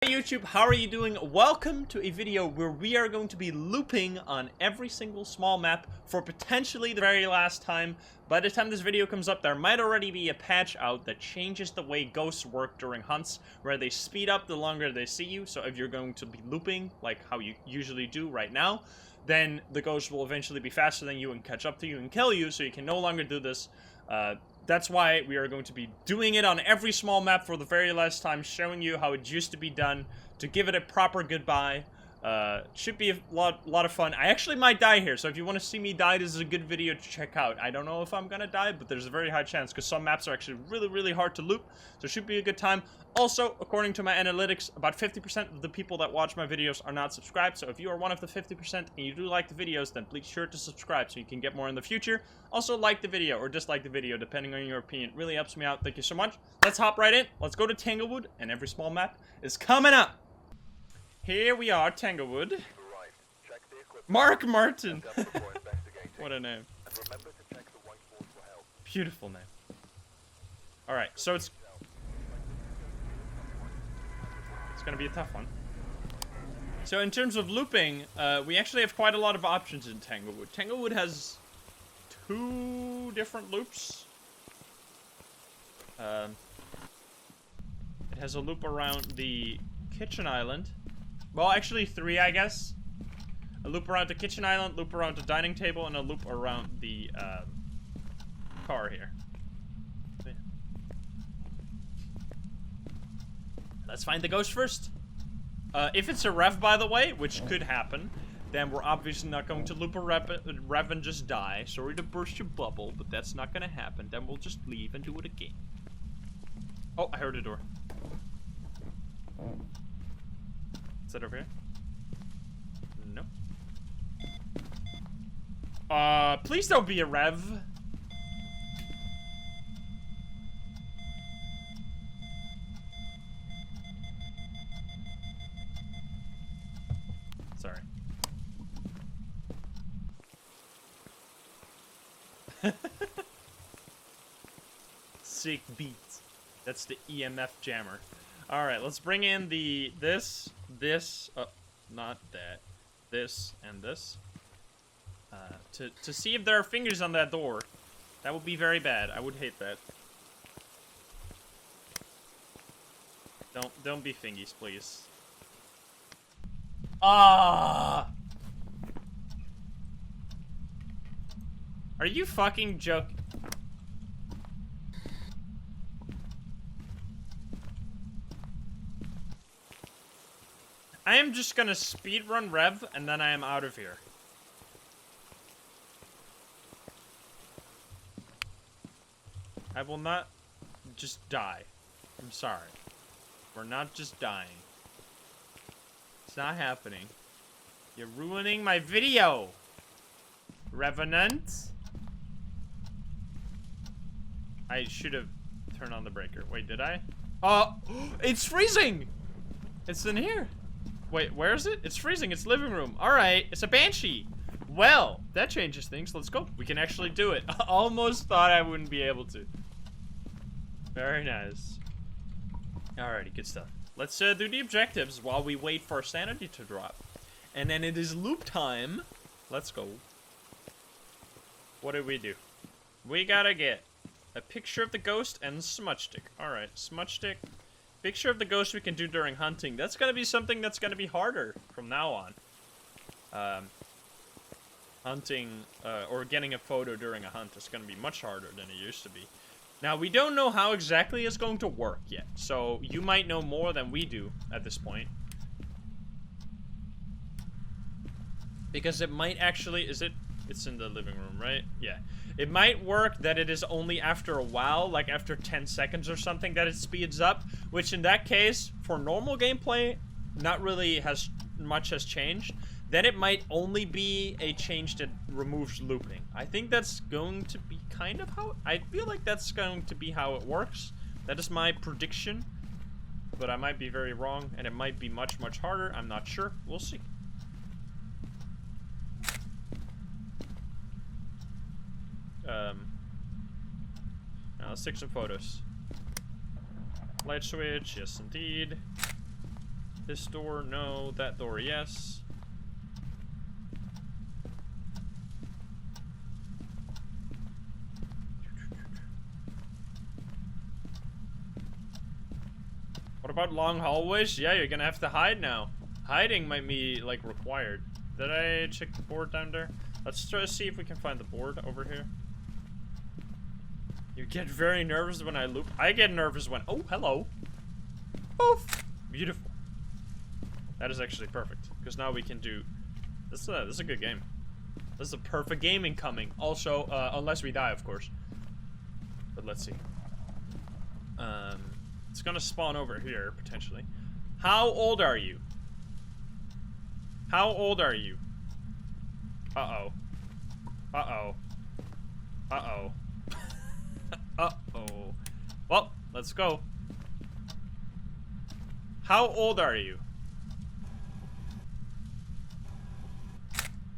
Hey YouTube, how are you doing? Welcome to a video where we are going to be looping on every single small map for potentially the very last time. By the time this video comes up, there might already be a patch out that changes the way ghosts work during hunts, where they speed up the longer they see you. So if you're going to be looping, like how you usually do right now, then the ghost will eventually be faster than you and catch up to you and kill you, so you can no longer do this. That's why we are going to be doing it on every small map for the very last time, showing you how it used to be done, to give it a proper goodbye. Should be a lot of fun. I actually might die here, so if you want to see me die, this is a good video to check out. I don't know if I'm gonna die, but there's a very high chance, because some maps are actually really hard to loop, so it should be a good time. Also, according to my analytics, about 50% of the people that watch my videos are not subscribed, so if you are one of the 50% and you do like the videos, then please sure to subscribe so you can get more in the future. Also, like the video, or dislike the video, depending on your opinion. It really helps me out. Thank you so much. Let's hop right in. Let's go to Tanglewood, and every small map is coming up. Here we are, Tanglewood. Mark Martin. What a name. Beautiful name. Alright, so it's gonna be a tough one. So in terms of looping, we actually have quite a lot of options in Tanglewood. Tanglewood has 2 different loops. It has a loop around the kitchen island. Well, actually 3, I guess. A loop around the kitchen island, loop around the dining table, and a loop around the car here. Let's find the ghost first. If it's a rev, by the way, which could happen, then we're obviously not going to loop a rev and just die. Sorry to burst your bubble, but that's not gonna happen. Then we'll just leave and do it again. Oh, I heard a door. Is that over here? No. Please don't be a rev. Sorry. Sick beats. That's the EMF jammer. Alright, let's bring in the this, not that, this, and this. To see if there are fingers on that door. That would be very bad. I would hate that. Don't be fingies, please. Ah! Are you fucking joking? I am just gonna speedrun Rev, and then I am out of here. I will not just die. I'm sorry. We're not just dying. It's not happening. You're ruining my video, Revenant. I should have turned on the breaker. Wait, did I? Oh, it's freezing! It's in here. Wait, where is it? It's freezing. It's living room. Alright, it's a banshee. Well, that changes things. Let's go. We can actually do it. I almost thought I wouldn't be able to. Very nice. Alrighty, good stuff. Let's do the objectives while we wait for sanity to drop. And then it is loop time. Let's go. What did we do? We gotta get a picture of the ghost and smudge stick. Alright, smudge stick. Picture of the ghost we can do during hunting. That's gonna be something that's gonna be harder from now on. Hunting, or getting a photo during a hunt is gonna be much harder than it used to be. Now, we don't know how exactly it's going to work yet, so you might know more than we do at this point. Because it might actually, it's in the living room, right? Yeah. It might work that it is only after a while, like after 10 seconds or something, that it speeds up, which in that case, for normal gameplay, not really much has changed. Then it might only be a change that removes looping. I think that's going to be kind of how, I feel like that's going to be how it works. That is my prediction, but I might be very wrong, and it might be much harder. I'm not sure. We'll see. Now let's take some photos. Light switch, yes indeed. This door, no. That door, yes. What about long hallways? Yeah, you're gonna have to hide now. Hiding might be, like, required. Did I check the board down there? Let's try to see if we can find the board over here. You get very nervous when I loop. I get nervous when... Oh, hello. Oof. Beautiful. That is actually perfect. Because now we can do... This is a good game. This is a perfect game incoming. Also, unless we die, of course. But let's see. It's gonna spawn over here, potentially. How old are you? How old are you? Uh-oh. Uh-oh. Uh-oh. Uh-oh. Well, let's go. How old are you?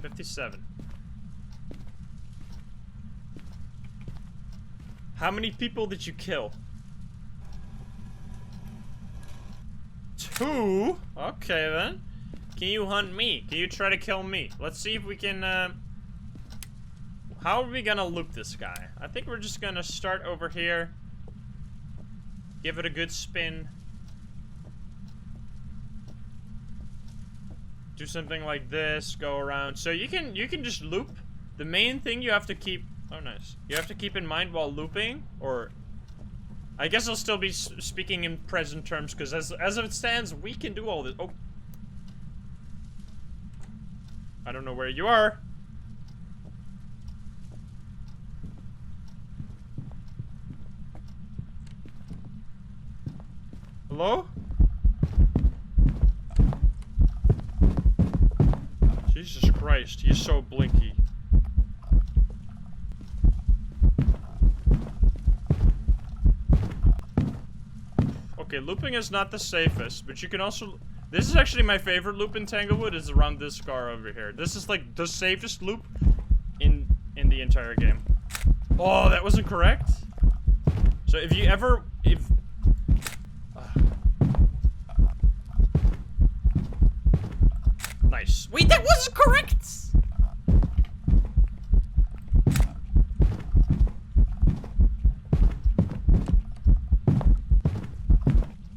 57. How many people did you kill? 2? Okay, then. Can you hunt me? Can you try to kill me? Let's see if we can, how are we gonna loop this guy? I think we're just gonna start over here. Give it a good spin. Do something like this, go around. So you can just loop. The main thing you have to keep... Oh, nice. You have to keep in mind while looping, or... I guess I'll still be speaking in present terms, because as it stands, we can do all this. Oh. I don't know where you are. Hello? Jesus Christ, he's so blinky. Okay, looping is not the safest, but you can also... This is actually my favorite loop in Tanglewood, is around this scar over here. This is like the safest loop in the entire game. Oh, that wasn't correct? So if you ever... Nice. Wait, that wasn't correct!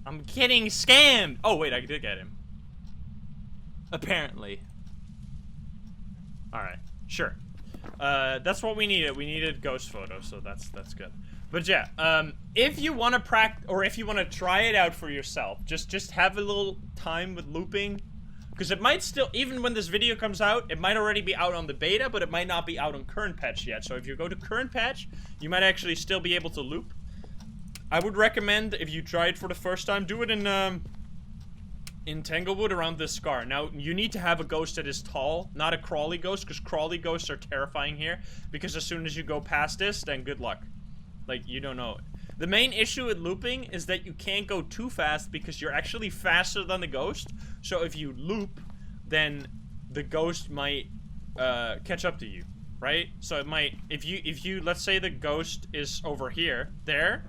I'm getting scammed! Oh, wait, I did get him. Apparently. Alright, sure. That's what we needed. We needed ghost photo, so that's good. But yeah, if you want to practice, or if you want to try it out for yourself, just have a little time with looping. Because it might still, even when this video comes out, it might already be out on the beta, but it might not be out on current patch yet. So if you go to current patch, you might actually still be able to loop. I would recommend, if you try it for the first time, do it in Tanglewood around this scar. Now, you need to have a ghost that is tall, not a crawly ghost, because crawly ghosts are terrifying here. Because as soon as you go past this, then good luck. Like, you don't know. The main issue with looping is that you can't go too fast because you're actually faster than the ghost. So if you loop, then the ghost might catch up to you, right? So it might, if you let's say the ghost is over here, there.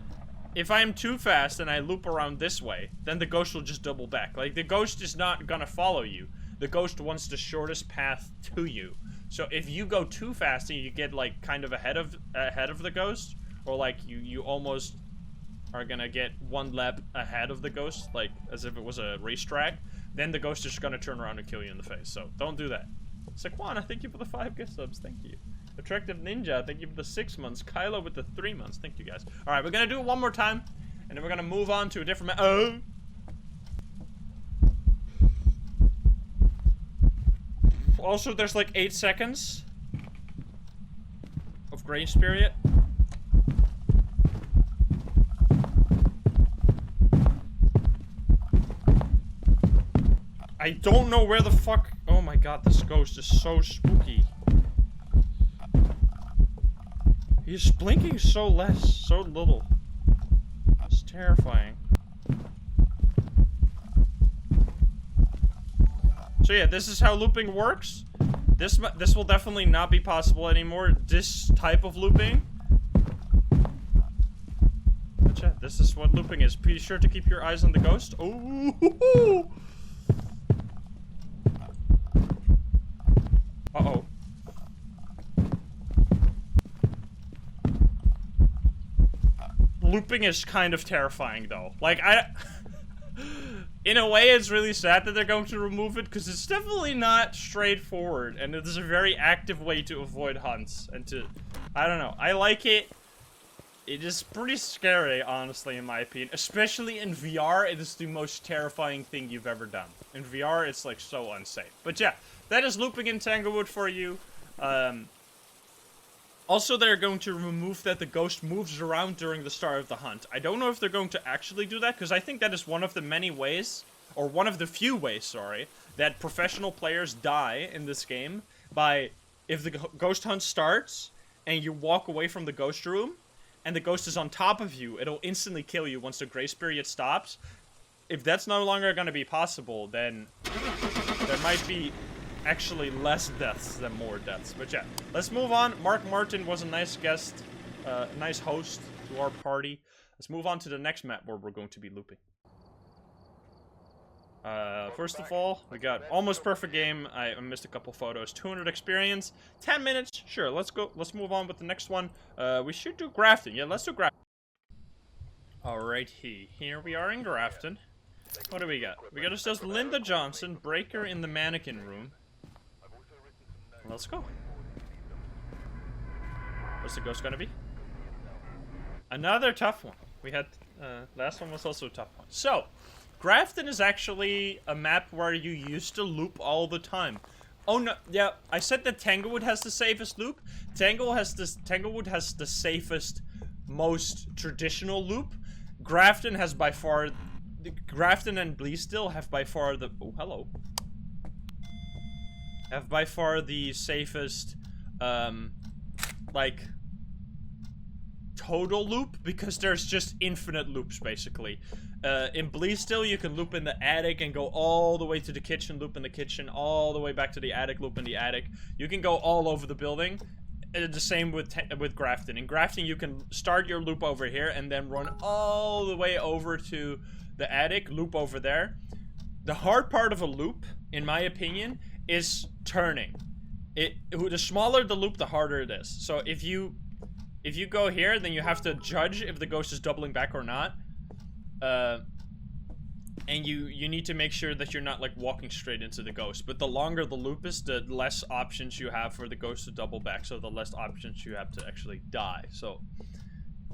If I'm too fast and I loop around this way, then the ghost will just double back. Like, the ghost is not gonna follow you. The ghost wants the shortest path to you. So if you go too fast and you get like kind of ahead of the ghost, or like you almost are gonna get one lap ahead of the ghost, like as if it was a racetrack, then the ghost is gonna turn around and kill you in the face. So don't do that. Saquana, thank you for the 5 gift subs. Thank you. Attractive Ninja, thank you for the 6 months. Kylo with the 3 months. Thank you guys. All right, we're gonna do it one more time, and then we're gonna move on to a different Also, there's like 8 seconds of grace period. I don't know where the fuck... Oh my god, this ghost is so spooky. He's blinking so little. It's terrifying. So yeah, this is how looping works. This will definitely not be possible anymore. This type of looping. But yeah, this is what looping is. Be sure to keep your eyes on the ghost. Oh! looping is kind of terrifying, though. Like, in a way, it's really sad that they're going to remove it, because it's definitely not straightforward, and it is a very active way to avoid hunts, and to... I don't know. I like it. It is pretty scary, honestly, in my opinion. Especially in VR, it is the most terrifying thing you've ever done. In VR, it's, like, so unsafe. But yeah, that is looping in Tanglewood for you. Also, they're going to remove that the ghost moves around during the start of the hunt. I don't know if they're going to actually do that, because I think that is one of the many ways, or one of the few ways, sorry, that professional players die in this game by, if the ghost hunt starts, and you walk away from the ghost room, and the ghost is on top of you, it'll instantly kill you once the grace period stops. If that's no longer going to be possible, then there might be actually less deaths than more deaths. But yeah, let's move on. Mark Martin was a nice guest, nice host to our party. Let's move on to the next map where we're going to be looping. First of all, we got almost perfect game. I missed a couple photos. 200 experience, 10 minutes. Sure, let's go. Let's move on with the next one. We should do Grafton. Yeah, let's do Grafton. Alrighty, here we are in Grafton. What do we got? We got ourselves Linda Johnson, Breaker in the mannequin room. Let's go. What's the ghost gonna be? Another tough one. We had, last one was also a tough one. So, Grafton is actually a map where you used to loop all the time. Oh no, yeah, I said that Tanglewood has the safest loop. Tanglewood has the safest, most traditional loop. Grafton has by far, Grafton and Bleasdale have by far the, oh hello. Have by far the safest, like, total loop, because there's just infinite loops, basically. In Bleasdale, you can loop in the attic and go all the way to the kitchen, loop in the kitchen, all the way back to the attic, loop in the attic. You can go all over the building. The same with Grafton. In Grafton, you can start your loop over here and then run all the way over to the attic, loop over there. The hard part of a loop, in my opinion, is turning. The smaller the loop, the harder it is. So if you go here, then you have to judge if the ghost is doubling back or not. And you need to make sure that you're not, like, walking straight into the ghost. But the longer the loop is, the less options you have for the ghost to double back, so the less options you have to actually die. So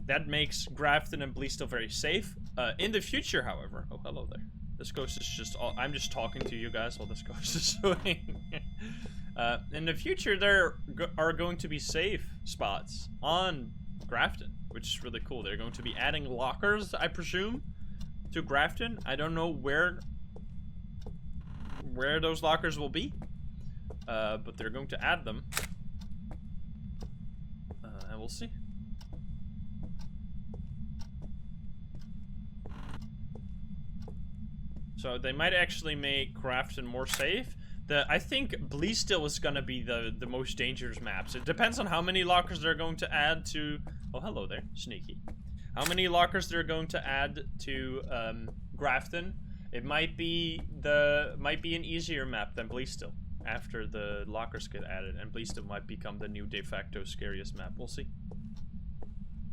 that makes Grafton and Bleasdale very safe. In the future, however... Oh, hello there. This ghost is just... I'm just talking to you guys while this ghost is swinging. In the future, there are going to be safe spots on Grafton, which is really cool. They're going to be adding lockers, I presume, to Grafton. I don't know where those lockers will be, but they're going to add them, and we'll see. So they might actually make Grafton more safe. I think Bleasdale is going to be the most dangerous maps. It depends on how many lockers they're going to add to... Oh, hello there. Sneaky. How many lockers they're going to add to Grafton. It might be an easier map than Bleasdale after the lockers get added, and Bleasdale might become the new de facto scariest map. We'll see.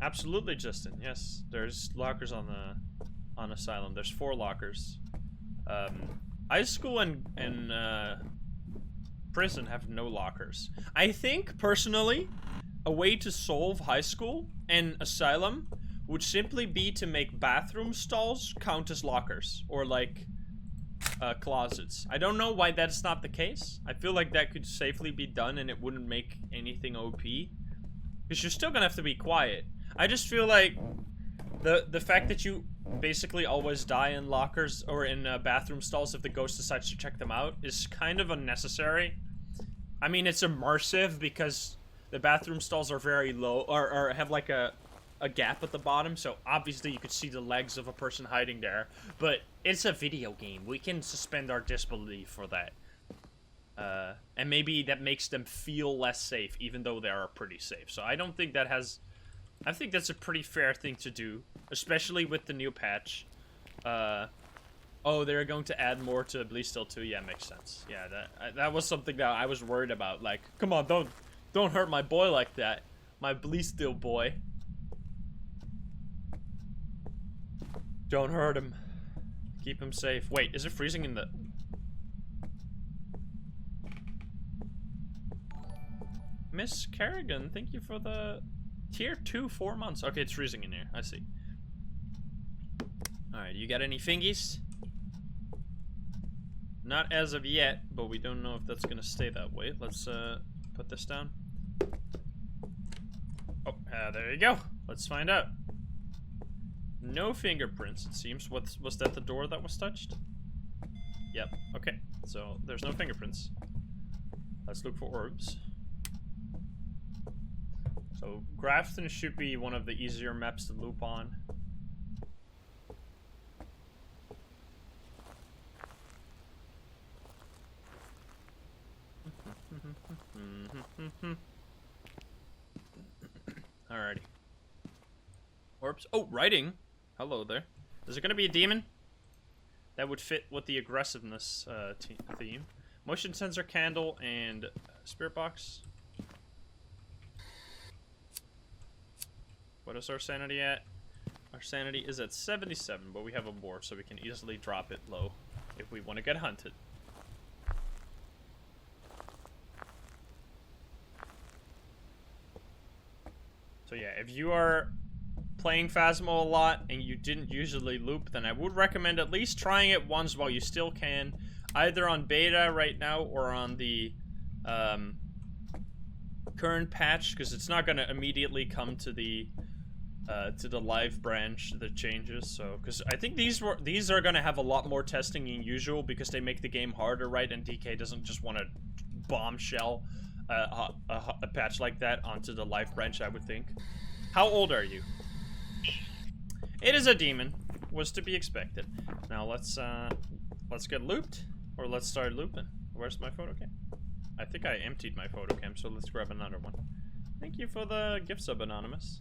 Absolutely, Justin. Yes, there's lockers on Asylum. There's 4 lockers. High school and prison have no lockers. I think, personally, a way to solve high school and Asylum would simply be to make bathroom stalls count as lockers, or like closets. I don't know why that's not the case. I feel like that could safely be done and it wouldn't make anything OP, because you're still gonna have to be quiet. I just feel like the fact that you basically always die in lockers or in bathroom stalls if the ghost decides to check them out is kind of unnecessary. I mean, it's immersive because the bathroom stalls are very low, or have like a gap at the bottom, so obviously you could see the legs of a person hiding there, but it's a video game. We can suspend our disbelief for that. And maybe that makes them feel less safe, even though they are pretty safe. So I don't think that has... I think that's a pretty fair thing to do, especially with the new patch. Oh, they're going to add more to Bleasdale too. Yeah, makes sense. Yeah, that was something that I was worried about. Like, come on, don't hurt my boy like that, my Bleasdale boy. Don't hurt him. Keep him safe. Wait, is it freezing in the... Miss Kerrigan, thank you for the tier 2, 4 months. Okay, it's freezing in here. I see. Alright, you got any fingies? Not as of yet, but we don't know if that's gonna stay that way. Let's put this down. Oh, there you go. Let's find out. No fingerprints, it seems. Was that the door that was touched? Yep, okay. So, there's no fingerprints. Let's look for orbs. So, Grafton should be one of the easier maps to loop on. Alrighty. Orbs. Oh, writing. Hello there. Is it gonna be a demon? That would fit with the aggressiveness theme. Motion sensor, candle, and spirit box. What is our sanity at? Our sanity is at 77, but we have a board, so we can easily drop it low if we want to get hunted. So yeah, if you are playing Phasmo a lot and you didn't usually loop, then I would recommend at least trying it once while you still can, either on beta right now or on the current patch, because it's not going to immediately come to the live branch that changes. So because I think these are going to have a lot more testing than usual, because they make the game harder, right? And DK doesn't just want to bombshell a patch like that onto the live branch, I would think. How old are you? It is a demon. Was to be expected. Now let's get looped, or let's start looping. Where's my photo cam? I think I emptied my photo cam, so let's grab another one. Thank you for the gift sub, Anonymous.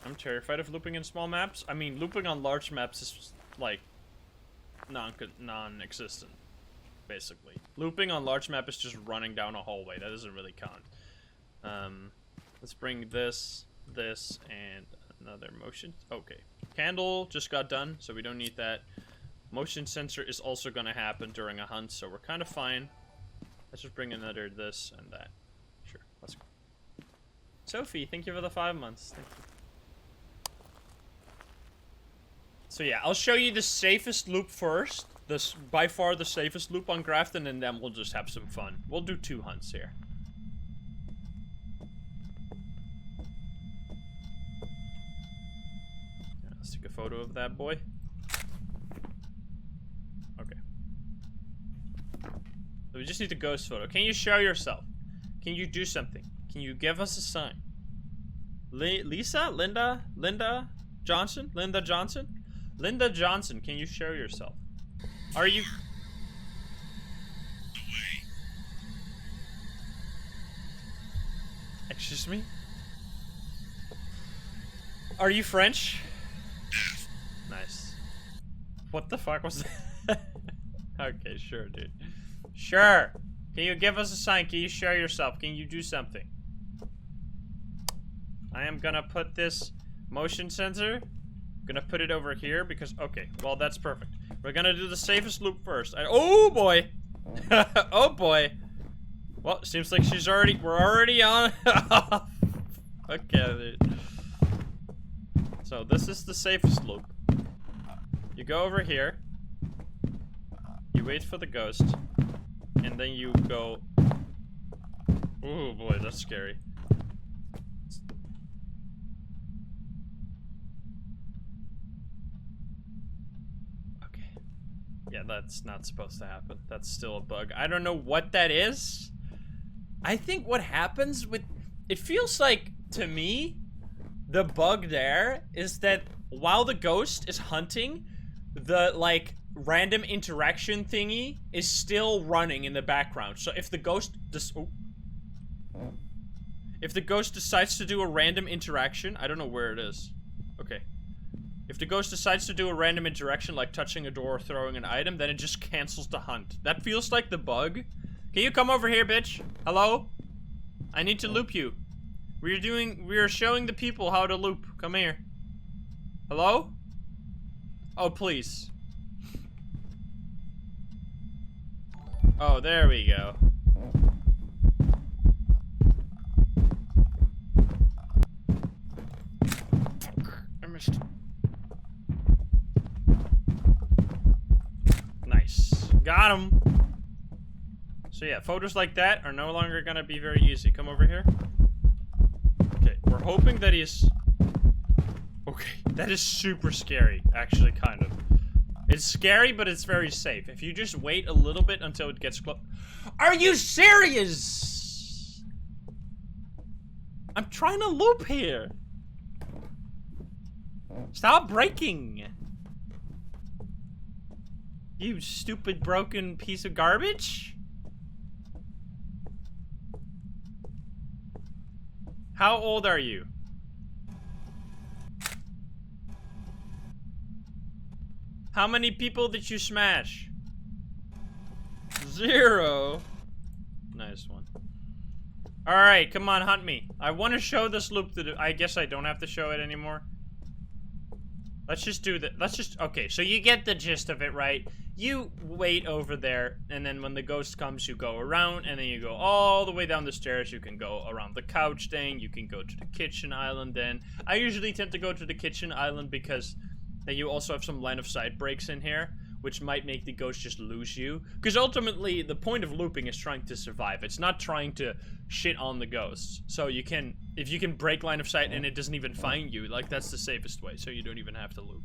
I'm terrified of looping in small maps. I mean, looping on large maps is like non-existent. Basically, looping on large map is just running down a hallway. That doesn't really count. Let's bring this, and another motion. Okay, candle just got done, so we don't need that. Motion sensor is also gonna happen during a hunt, so we're kind of fine. Let's just bring another this and that. Sure, let's go. Sophie, thank you for the 5 months. Thank you. So yeah, I'll show you the safest loop first. This by far the safest loop on Grafton, and then we'll just have some fun. We'll do 2 hunts here. Yeah, let's take a photo of that boy. Okay. So we just need a ghost photo. Can you show yourself? Can you do something? Can you give us a sign? Linda Johnson? Linda Johnson, can you show yourself? Are you... Excuse me? Are you French? Nice. What the fuck was that? Okay, sure, dude. Sure. Can you give us a sign? Can you show yourself? Can you do something? I am gonna put this motion sensor. I'm gonna put it over here because... Okay, well, that's perfect. We're gonna do the safest loop first. Oh, boy. Oh, boy. Well, seems like she's already... We're already on... Okay, dude. So, this is the safest loop. You go over here. You wait for the ghost. And then you go... Oh, boy, that's scary. Yeah, that's not supposed to happen. That's still a bug. I don't know what that is. I think what happens with... It feels like, to me, the bug there is that while the ghost is hunting, the, like, random interaction thingy is still running in the background. So if the ghost... If the ghost decides to do a random interaction... I don't know where it is. Okay. If the ghost decides to do a random interaction, like touching a door or throwing an item, then it just cancels the hunt. That feels like the bug. Can you come over here, bitch? Hello? I need to loop you. We are showing the people how to loop. Come here. Hello? Oh, please. Oh, there we go. Fuck, I missed. Nice. Got him. So yeah, photos like that are no longer gonna be very easy. Come over here. Okay, we're hoping that he's... Okay, that is super scary, actually, kind of. It's scary, but it's very safe. If you just wait a little bit until it gets close... Are you serious? I'm trying to loop here. Stop breaking. You stupid broken piece of garbage. How old are you? How many people did you smash? 0. Nice one. Alright, come on, hunt me. I want to show this loop to I guess I don't have to show it anymore. Let's just do that. Let's just... Okay, so you get the gist of it, right? You wait over there, and then when the ghost comes, you go around, and then you go all the way down the stairs. You can go around the couch thing. You can go to the kitchen island then. I usually tend to go to the kitchen island because... And you also have some line of sight breaks in here, which might make the ghost just lose you. Because ultimately, the point of looping is trying to survive. It's not trying to shit on the ghosts. So you can, if you can break line of sight and it doesn't even find you, like that's the safest way. So you don't even have to loop.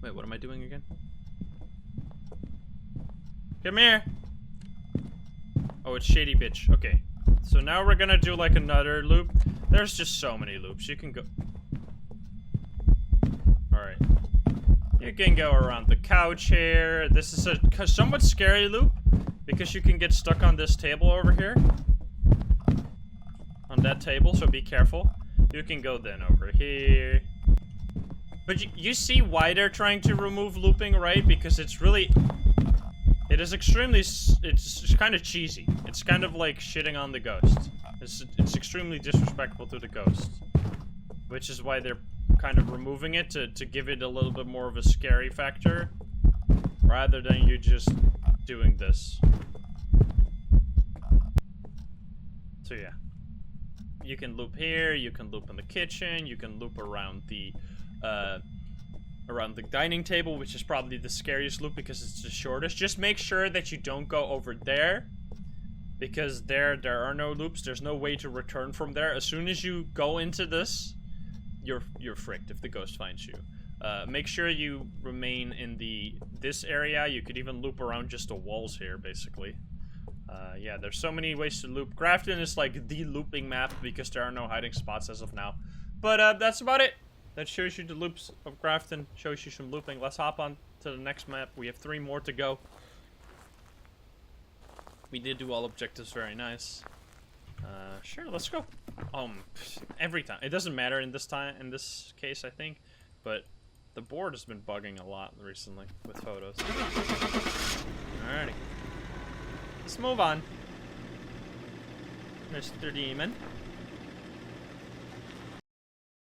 Wait, what am I doing again? Come here. Oh, it's shady bitch. Okay. So now we're gonna do like another loop. There's just so many loops. You can go... Alright. You can go around the couch here. This is a somewhat scary loop because you can get stuck on this table over here. On that table, so be careful. You can go then over here. But you see why they're trying to remove looping, right? Because it's really... It is extremely... It's kind of cheesy. It's kind of like shitting on the ghost. It's extremely disrespectful to the ghost. Which is why they're kind of removing it to give it a little bit more of a scary factor. Rather than you just doing this. So yeah. You can loop here, you can loop in the kitchen, you can loop around the dining table, which is probably the scariest loop because it's the shortest. Just make sure that you don't go over there. Because there are no loops, there's no way to return from there. As soon as you go into this, you're fricked if the ghost finds you. Make sure you remain in this area. You could even loop around just the walls here, basically. Yeah, there's so many ways to loop. Grafton is like the looping map because there are no hiding spots as of now. But that's about it. That shows you the loops of Grafton. Shows you some looping. Let's hop on to the next map. We have 3 more to go. We did do all objectives very nice. Sure, let's go. Every time. It doesn't matter in this case, I think. But the board has been bugging a lot recently with photos. Alrighty. Let's move on. Mr. Demon.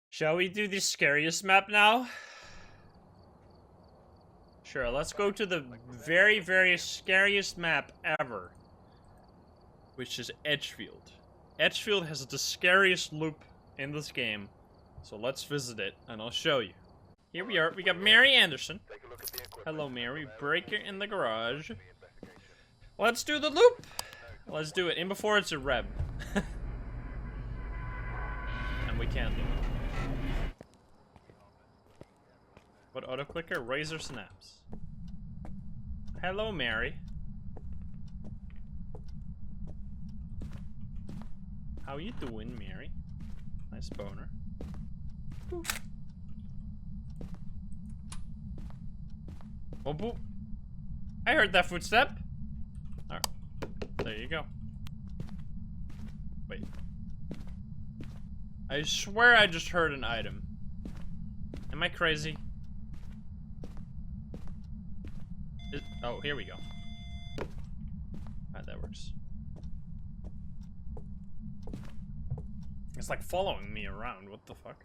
Shall we do the scariest map now? Sure, let's go to the very, very scariest map ever. Which is Edgefield. Edgefield has the scariest loop in this game. So let's visit it, and I'll show you. Here we are. We got Mary Anderson. Hello, Mary. Breaker in the garage. Let's do the loop. Let's do it. In before it's a reb. And we can do it. What auto clicker? Razor snaps. Hello, Mary. How you doing, Mary? Nice boner. Boop. Oh, boop. I heard that footstep. Alright. There you go. Wait. I swear I just heard an item. Am I crazy? Oh, here we go. Alright, that works. It's like following me around. What the fuck?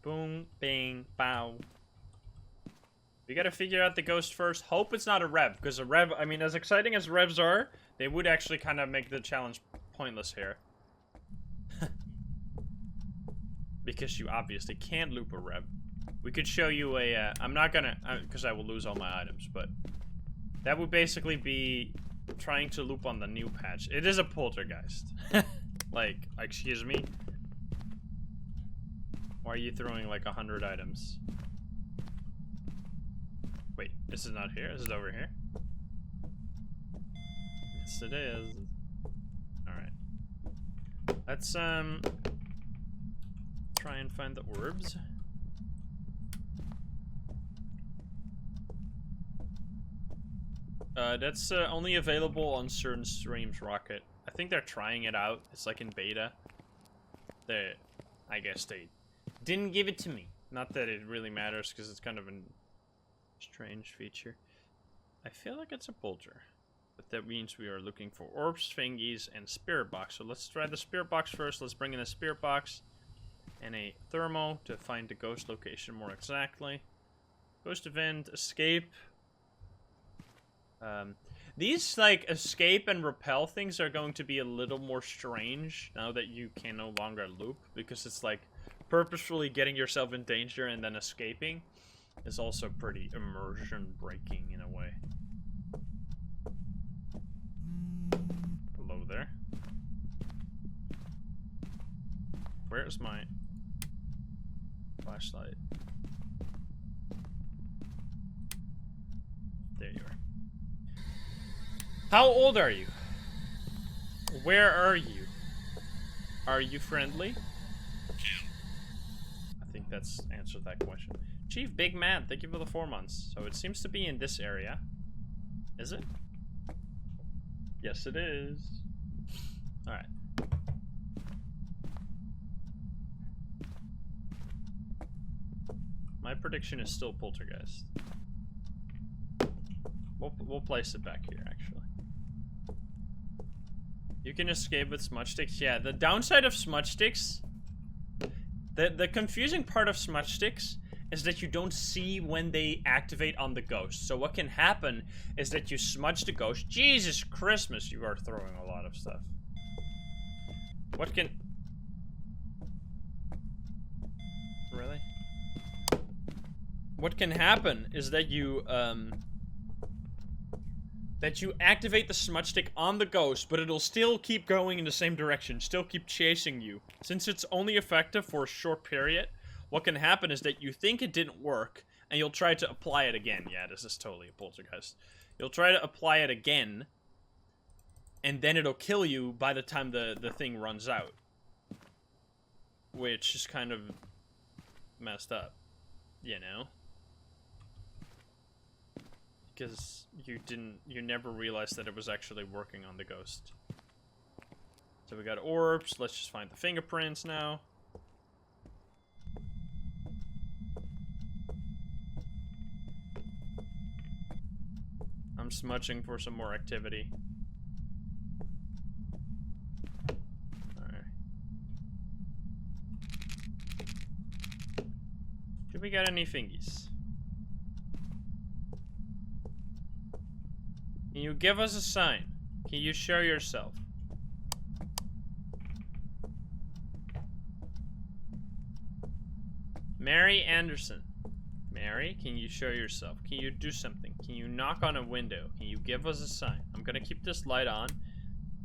Boom, bang, bow. We gotta figure out the ghost first. Hope it's not a rev, because a rev, I mean, as exciting as revs are, they would actually kind of make the challenge pointless here. Because you obviously can't loop a rev. We could show you a, I'm not gonna, because I will lose all my items, but that would basically be trying to loop on the new patch. It is a poltergeist. Like, excuse me? Why are you throwing like 100 items? Wait, this is not here? This is over here? Yes, it is. Alright. Let's, try and find the orbs. That's only available on certain streams, Rocket. I think they're trying it out. It's like in beta. I guess they didn't give it to me. Not that it really matters, because it's kind of a strange feature. I feel like it's a polter. But that means we are looking for orbs, thingies, and spirit box. So let's try the spirit box first. Let's bring in a spirit box and a thermo to find the ghost location more exactly. Ghost event, escape. These, like, escape and repel things are going to be a little more strange now that you can no longer loop, because it's like purposefully getting yourself in danger and then escaping is also pretty immersion breaking in a way. Hello there. Where's my flashlight? There you are. How old are you? Where are you? Are you friendly? I think that's answered that question. Chief Big Man, thank you for the 4 months. So it seems to be in this area. Is it? Yes, it is. Alright. My prediction is still poltergeist. We'll place it back here, actually. You can escape with smudge sticks. Yeah, the downside of smudge sticks, the confusing part of smudge sticks is that you don't see when they activate on the ghost. So what can happen is that you smudge the ghost. Jesus Christmas, you are throwing a lot of stuff. What can... Really? What can happen is that you activate the smudge stick on the ghost, but it'll still keep going in the same direction, still keep chasing you. Since it's only effective for a short period, what can happen is that you think it didn't work, and you'll try to apply it again. Yeah, this is totally a poltergeist. You'll try to apply it again, and then it'll kill you by the time the thing runs out. Which is kind of messed up, you know? Because you never realized that it was actually working on the ghost. So we got orbs. Let's just find the fingerprints now. I'm smudging for some more activity. Alright. Do we got any fingies? Can you give us a sign? Can you show yourself? Mary Anderson. Mary, can you show yourself? Can you do something? Can you knock on a window? Can you give us a sign? I'm gonna keep this light on,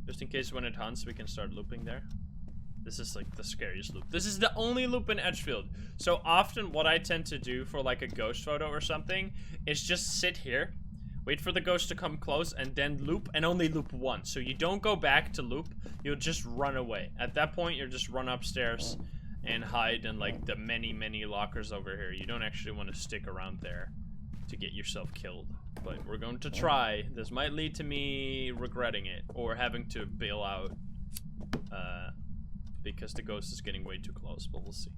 just in case when it hunts we can start looping there. This is like the scariest loop. This is the only loop in Edgefield. So often what I tend to do for like a ghost photo or something is just sit here, wait for the ghost to come close, and then loop, and only loop once. So you don't go back to loop, you'll just run away. At that point, you'll just run upstairs and hide in, like, the many lockers over here. You don't actually want to stick around there to get yourself killed. But we're going to try. This might lead to me regretting it, or having to bail out, because the ghost is getting way too close, but we'll see.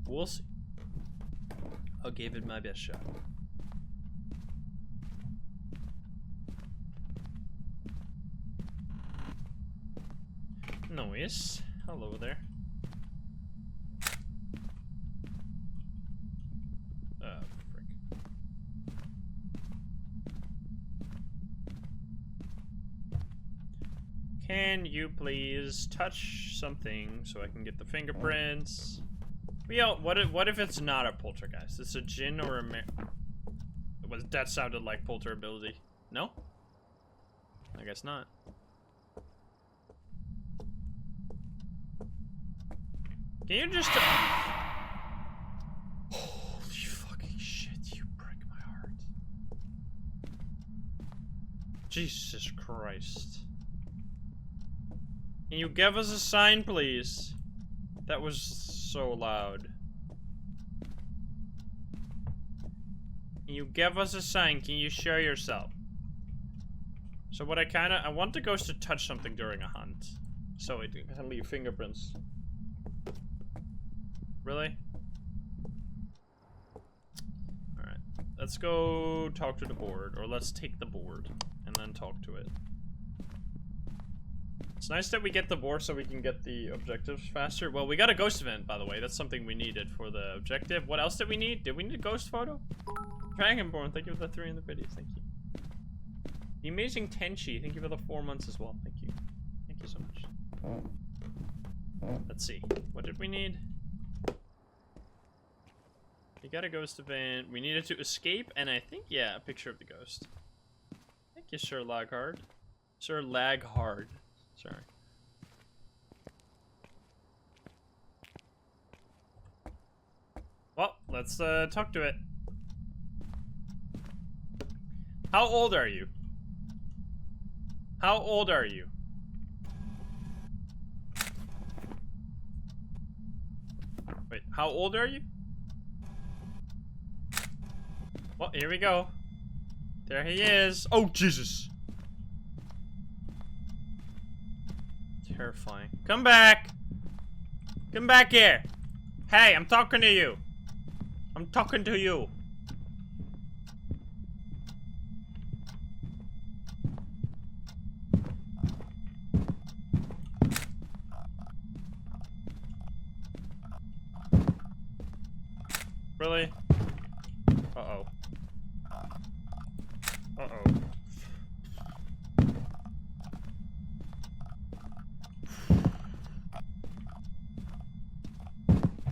We'll see. I'll give it my best shot. Noise. Hello there. Can you please touch something so I can get the fingerprints? Yo, what if it's not a poltergeist? It's a djinn or a that sounded like polterability. No? I guess not. Can you just... Holy fucking shit, you break my heart. Jesus Christ. Can you give us a sign, please? That was so loud. Can you give us a sign? Can you show yourself? So what I want the ghost to touch something during a hunt. So it can leave fingerprints. Really? Alright. Let's go talk to the board. Or let's take the board. And then talk to it. It's nice that we get the board so we can get the objectives faster. Well, we got a ghost event, by the way. That's something we needed for the objective. What else did we need? Did we need a ghost photo? Dragonborn, thank you for the 300 biddies. Thank you. The amazing Tenchi, thank you for the 4 months as well. Thank you. Thank you so much. Let's see. What did we need? We got a ghost event. We needed to escape, and I think, yeah, a picture of the ghost. Thank you, Sir Laghard. Sir Laghard. Sorry. Well, let's talk to it. How old are you? How old are you? Wait, how old are you? Well, here we go. There he is. Oh, Jesus. Terrifying. Come back. Come back here. Hey, I'm talking to you. I'm talking to you. Really? Uh-oh. Uh-oh.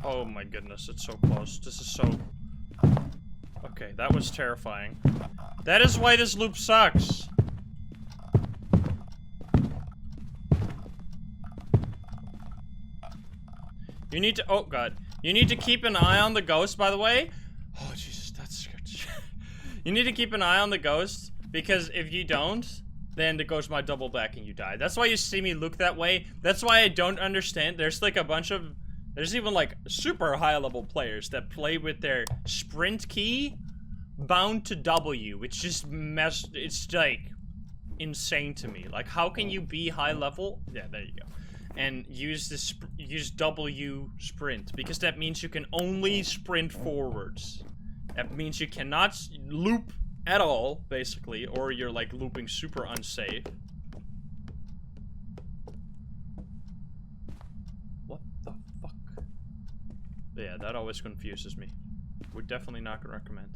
Oh my goodness, it's so close. This is so... Okay, that was terrifying. That is why this loop sucks. You need to... Oh, God. You need to keep an eye on the ghost, by the way. Oh, Jesus, that's scared. You need to keep an eye on the ghost, because if you don't, then the ghost might double back and you die. That's why you see me look that way. That's why I don't understand. There's like a bunch of... There's even like super high level players that play with their sprint key bound to W, which just it's like insane to me. Like, how can you be high level? Yeah, there you go. And use W sprint, because that means you can only sprint forwards. That means you cannot loop at all, basically, or you're like looping super unsafe. What the fuck? Yeah, that always confuses me. We're definitely not gonna recommend.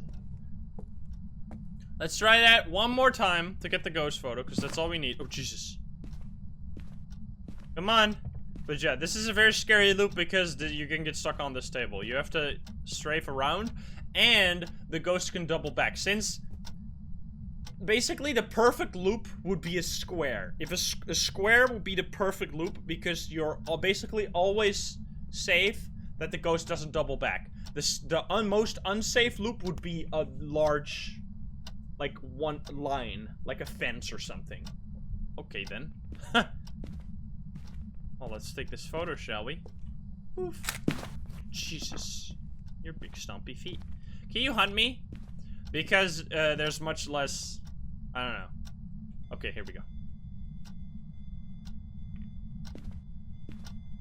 Let's try that one more time to get the ghost photo, because that's all we need. Oh, Jesus. Come on. But yeah, this is a very scary loop because you can get stuck on this table. You have to strafe around, and the ghost can double back. Since, basically, the perfect loop would be a square. If a square would be the perfect loop, because you're basically always safe that the ghost doesn't double back. The most unsafe loop would be a large, like, one line, like a fence or something. Okay, then. Well, let's take this photo, shall we? Oof. Jesus. Your big stumpy feet. Can you hunt me? Because, there's much less... I don't know. Okay, here we go.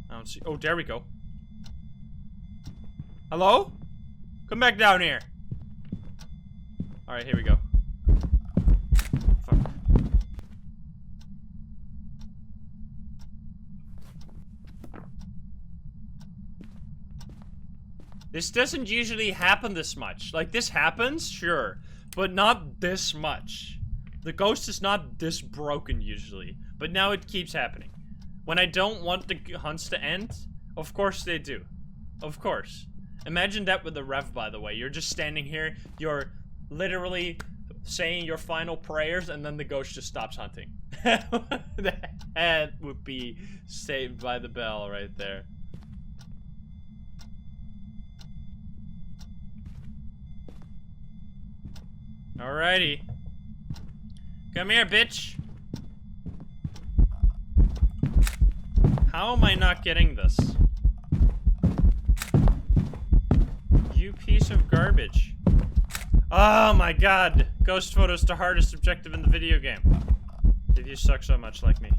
I don't see... Oh, there we go. Hello? Come back down here. Alright, here we go. Fuck. This doesn't usually happen this much. Like, this happens, sure, but not this much. The ghost is not this broken usually, but now it keeps happening. When I don't want the hunts to end, of course they do. Of course. Imagine that with the rev, by the way. You're just standing here, you're literally saying your final prayers, and then the ghost just stops hunting. That would be Saved by the Bell right there. Alrighty. Come here, bitch. How am I not getting this? You piece of garbage. Oh my god. Ghost photo's the hardest objective in the video game. If you suck so much like me.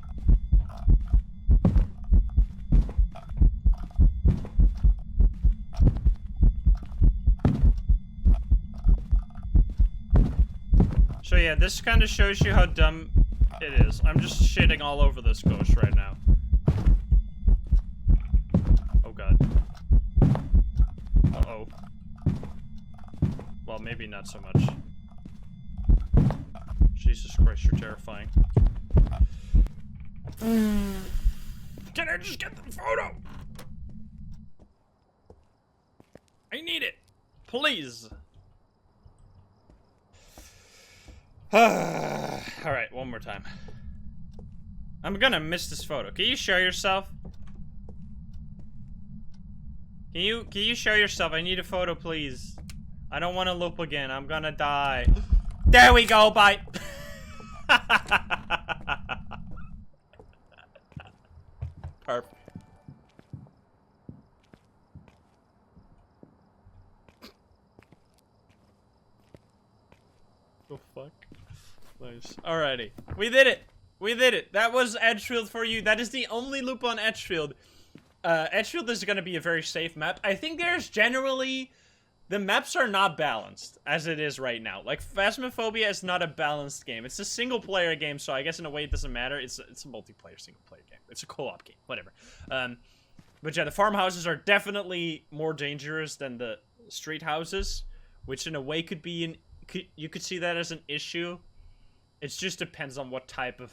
So yeah, this kind of shows you how dumb it is. I'm just shitting all over this ghost right now. Oh god. Uh-oh. Well, maybe not so much. Jesus Christ, you're terrifying. Can I just get the photo? I need it. Please. Alright, one more time. I'm gonna miss this photo. Can you show yourself? Can you show yourself? I need a photo, please. I don't want to loop again. I'm gonna die. There we go, bye. Perfect. Oh fuck. Nice. Alrighty. We did it! We did it! That was Edgefield for you. That is the only loop on Edgefield. Edgefield is gonna be a very safe map. I think there's generally... The maps are not balanced, as it is right now. Like, Phasmophobia is not a balanced game. It's a single-player game, so I guess in a way it doesn't matter. It's a multiplayer single-player game. It's a co-op game. Whatever. But yeah, the farmhouses are definitely more dangerous than the street houses, which in a way could be you could see that as an issue. It just depends on what type of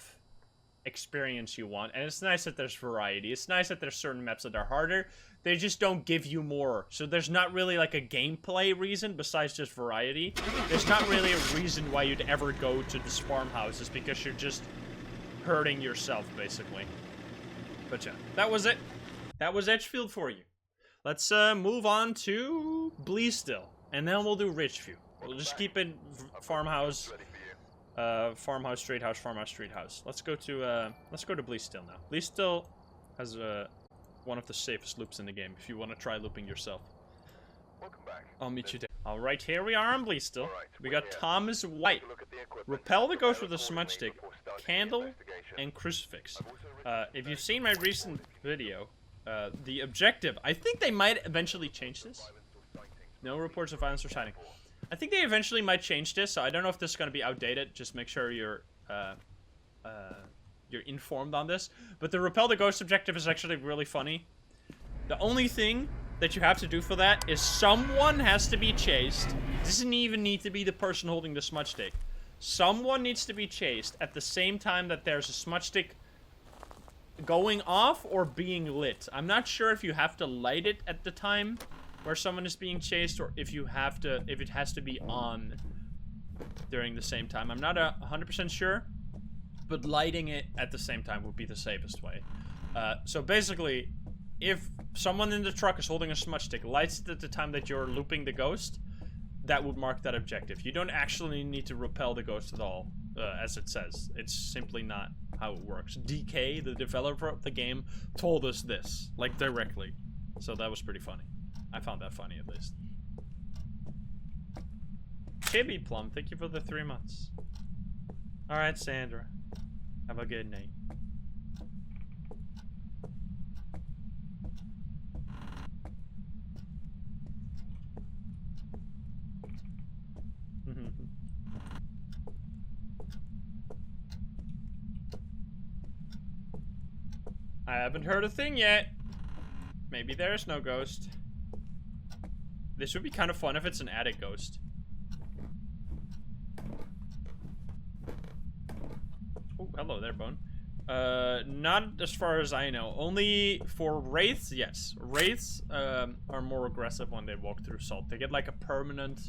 experience you want, and it's nice that there's variety. It's nice that there's certain maps that are harder. They just don't give you more, so there's not really like a gameplay reason besides just variety. There's not really a reason why you'd ever go to the farmhouses, because you're just hurting yourself basically. But yeah, that was it. That was Edgefield for you. Let's move on to Bleasdale, and then we'll do Ridgeview. We'll just keep it farmhouse, farmhouse, street house, farmhouse, street house. Let's go to Bleasdale now. Bleasdale has one of the safest loops in the game. If you want to try looping yourself, welcome back. I'll meet you there. All right, here we are on Bleasdale. We got Thomas White. Repel the ghost with a smudge stick, candle, and crucifix. If you've seen my recent video, the objective, I think they might eventually change this. No reports of violence or sighting. I think they eventually might change this, so I don't know if this is going to be outdated. Just make sure you're informed on this. But the repel the ghost objective is actually really funny. The only thing that you have to do for that is someone has to be chased. It doesn't even need to be the person holding the smudge stick. Someone needs to be chased at the same time that there's a smudge stick going off or being lit. I'm not sure if you have to light it at the time where someone is being chased, or if you have to, if it has to be on during the same time. I'm not 100% sure, but lighting it at the same time would be the safest way. So basically, if someone in the truck is holding a smudge stick, lights it at the time that you're looping the ghost, that would mark that objective. You don't actually need to repel the ghost at all, as it says. It's simply not how it works. DK, the developer of the game, told us this, like, directly. So that was pretty funny. I found that funny, at least. Chibi Plum, thank you for the 3 months. Alright, Sandra. Have a good night. I haven't heard a thing yet. Maybe there's no ghost. This would be kind of fun if it's an attic ghost. Oh, hello there, Bone. Not as far as I know. Only for wraiths, yes. Wraiths are more aggressive when they walk through salt. They get like a permanent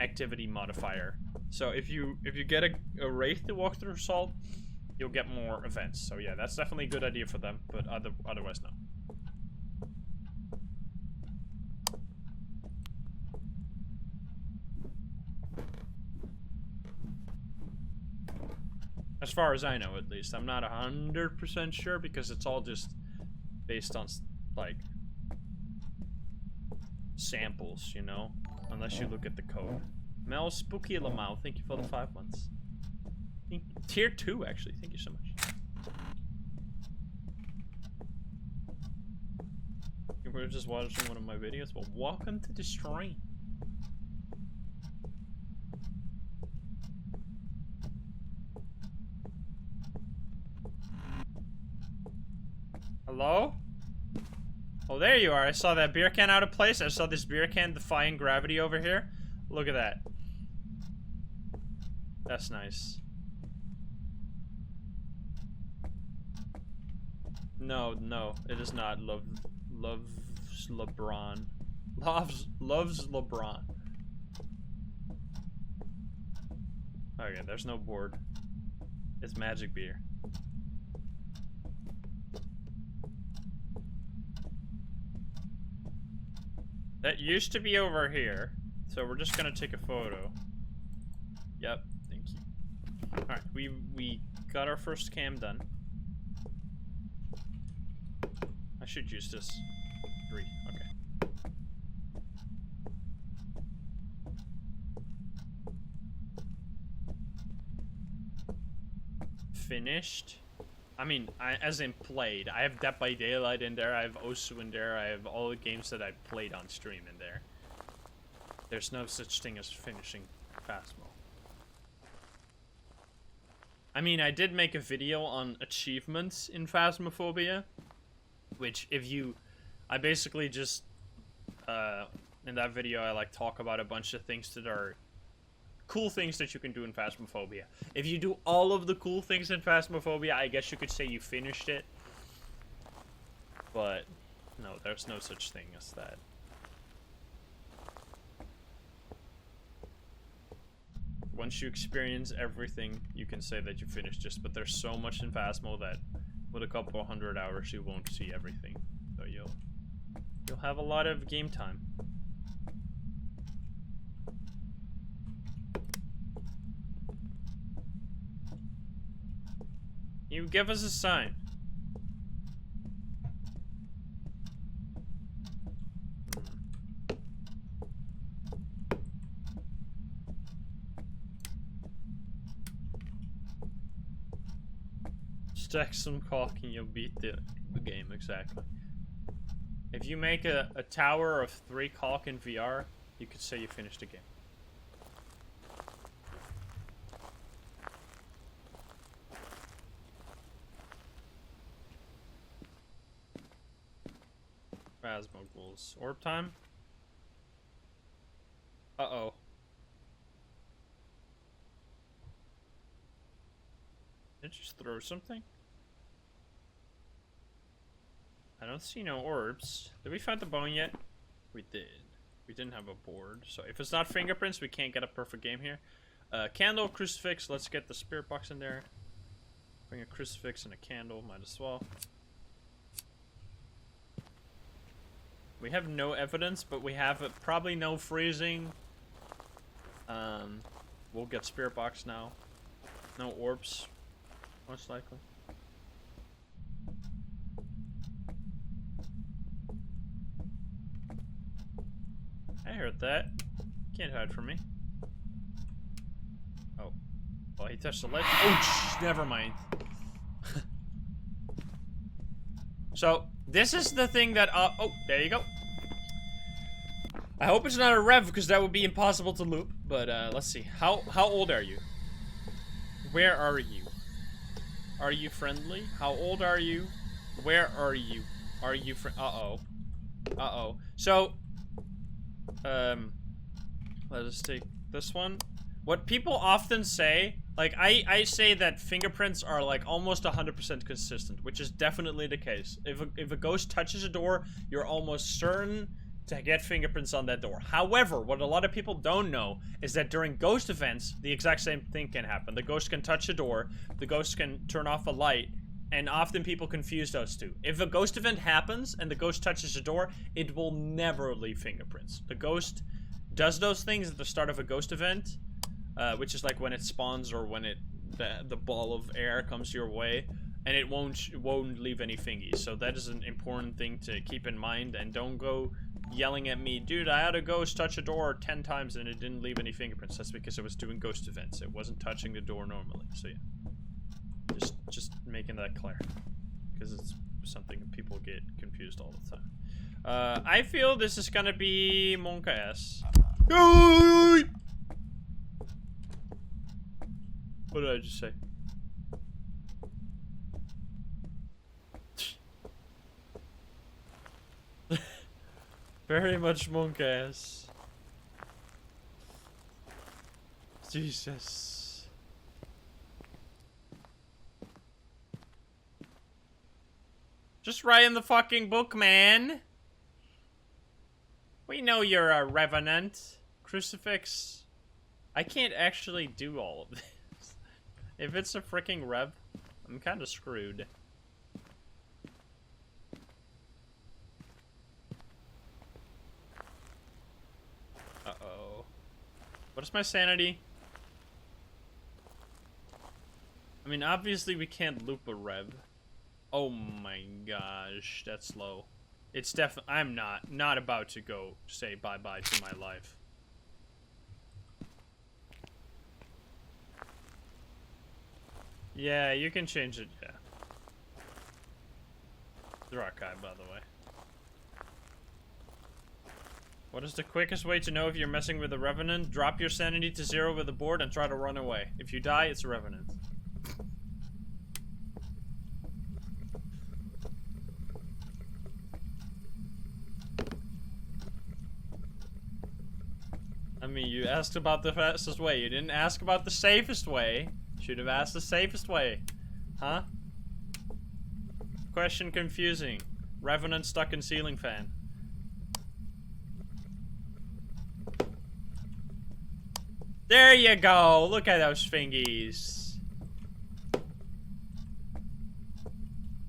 activity modifier. So if you get a wraith to walk through salt, you'll get more events. So yeah, that's definitely a good idea for them, but otherwise no. As far as I know, at least. I'm not 100% sure because it's all just based on, like, samples, you know? Unless you look at the code. Mel Spooky Lamau, thank you for the 5 months. Tier 2, actually. Thank you so much. You were just watching one of my videos? Well, welcome to the stream. Hello? Oh, there you are. I saw that beer can out of place. I saw this beer can defying gravity over here. Look at that. That's nice. No, it is not. Loves LeBron. Loves LeBron. Okay, there's no board. It's magic beer. That used to be over here, so we're just gonna take a photo. Yep, thank you. Alright, we got our first cam done. I should use this. 3, okay. Finished. I mean, as in played. I have Dead by Daylight in there, I have Osu in there, I have all the games that I've played on stream in there. There's no such thing as finishing Phasmo. I mean, I did make a video on achievements in Phasmophobia, which I basically just, in that video I like talk about a bunch of things that are cool things that you can do in Phasmophobia. If you do all of the cool things in Phasmophobia, I guess you could say you finished it. But, no, there's no such thing as that. Once you experience everything, you can say that you finished this, but there's so much in Phasmo that with a couple 100 hours you won't see everything. So you'll have a lot of game time. You give us a sign. Stack some caulk and you'll beat the game, exactly. If you make a tower of 3 caulk in VR, you could say you finished the game. Phasmo goals. Orb time? Uh-oh. Did it just throw something? I don't see no orbs. Did we find the bone yet? We did. We didn't have a board. So if it's not fingerprints, we can't get a perfect game here. Candle, crucifix. Let's get the spirit box in there. Bring a crucifix and a candle. Might as well. We have no evidence, but we have probably no freezing. We'll get spirit box now. No orbs, most likely. I heard that. Can't hide from me. Oh. Well, he touched the ledge. Oh, never mind. So, this is the thing that, oh, there you go. I hope it's not a rev, because that would be impossible to loop. But, let's see. How old are you? Where are you? Are you friendly? How old are you? Where are you? Are you uh-oh. Uh-oh. So, let us take this one. What people often say Like, I say that fingerprints are, like, almost 100% consistent, which is definitely the case. If a ghost touches a door, you're almost certain to get fingerprints on that door. However, what a lot of people don't know is that during ghost events, the exact same thing can happen. The ghost can touch a door, the ghost can turn off a light, and often people confuse those two. If a ghost event happens and the ghost touches a door, it will never leave fingerprints. The ghost does those things at the start of a ghost event, which is like when it spawns or when the ball of air comes your way, and it won't leave any fingies. So that is an important thing to keep in mind, and don't go yelling at me, dude, I had a ghost touch a door 10 times and it didn't leave any fingerprints. That's because it was doing ghost events. It wasn't touching the door normally. So yeah, just making that clear, because it's something people get confused all the time. I feel this is gonna be Monka S. What did I just say? Very much monk ass. Jesus. Just write in the fucking book, man. We know you're a revenant. Crucifix. I can't actually do all of this. If it's a freaking rev, I'm kind of screwed. Uh-oh. What is my sanity? I mean, obviously we can't loop a rev. Oh my gosh, that's low. It's definitely... I'm not about to go say bye-bye to my life. Yeah, you can change it, yeah. The archive, by the way. What is the quickest way to know if you're messing with a revenant? Drop your sanity to 0 with the board and try to run away. If you die, it's a revenant. I mean, you asked about the fastest way. You didn't ask about the safest way. Should have asked the safest way. Huh? Question confusing. Revenant stuck in ceiling fan. There you go. Look at those fingies.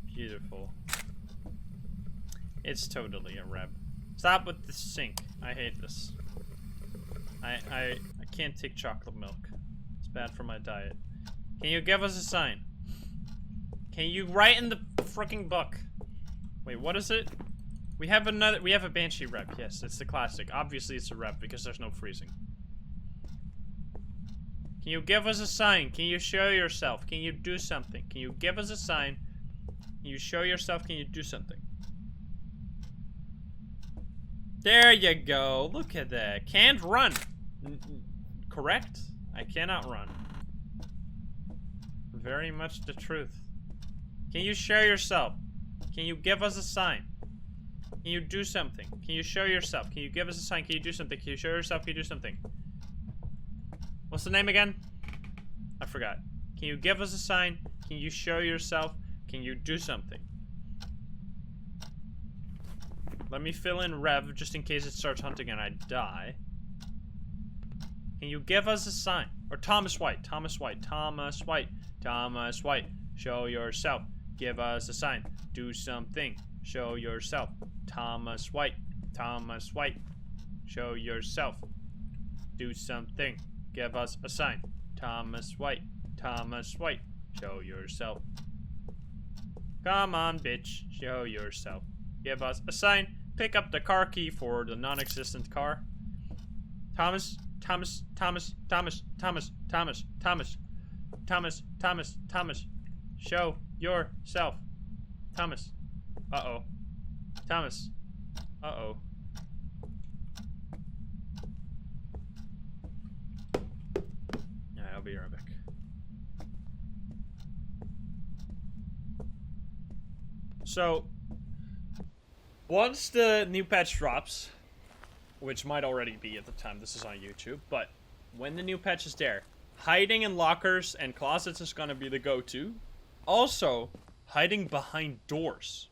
Beautiful. It's totally a rev. Stop with the sink. I hate this. I can't take chocolate milk. It's bad for my diet. Can you give us a sign? Can you write in the freaking book? Wait, what is it? We have a Banshee rep. Yes, it's the classic. Obviously it's a rep because there's no freezing. Can you give us a sign? Can you show yourself? Can you do something? Can you give us a sign? Can you show yourself? Can you do something? There you go. Look at that. Can't run. Correct? I cannot run. Very much the truth. Can you show yourself? Can you give us a sign? Can you do something? Can you show yourself? Can you give us a sign? Can you do something? Can you show yourself? Can you do something? What's the name again? I forgot. Can you give us a sign? Can you show yourself? Can you do something? Let me fill in Rev just in case it starts hunting and I die. Can you give us a sign? Or Thomas White. Thomas White. Thomas White. Thomas White. Show yourself. Give us a sign. Do something. Show yourself. Thomas White. Thomas White. Show yourself. Do something. Give us a sign. Thomas White. Thomas White. Show yourself. Come on, bitch. Show yourself. Give us a sign. Pick up the car key for the non-existent car. Thomas. Thomas. Thomas. Thomas. Thomas. Thomas. Thomas. Thomas. Thomas. Thomas. Show yourself. Thomas. Uh-oh. Thomas. Uh-oh. Yeah, I'll be right back. So, once the new patch drops, which might already be at the time this is on YouTube, but when the new patch is there, hiding in lockers and closets is gonna be the go-to. Also, hiding behind doors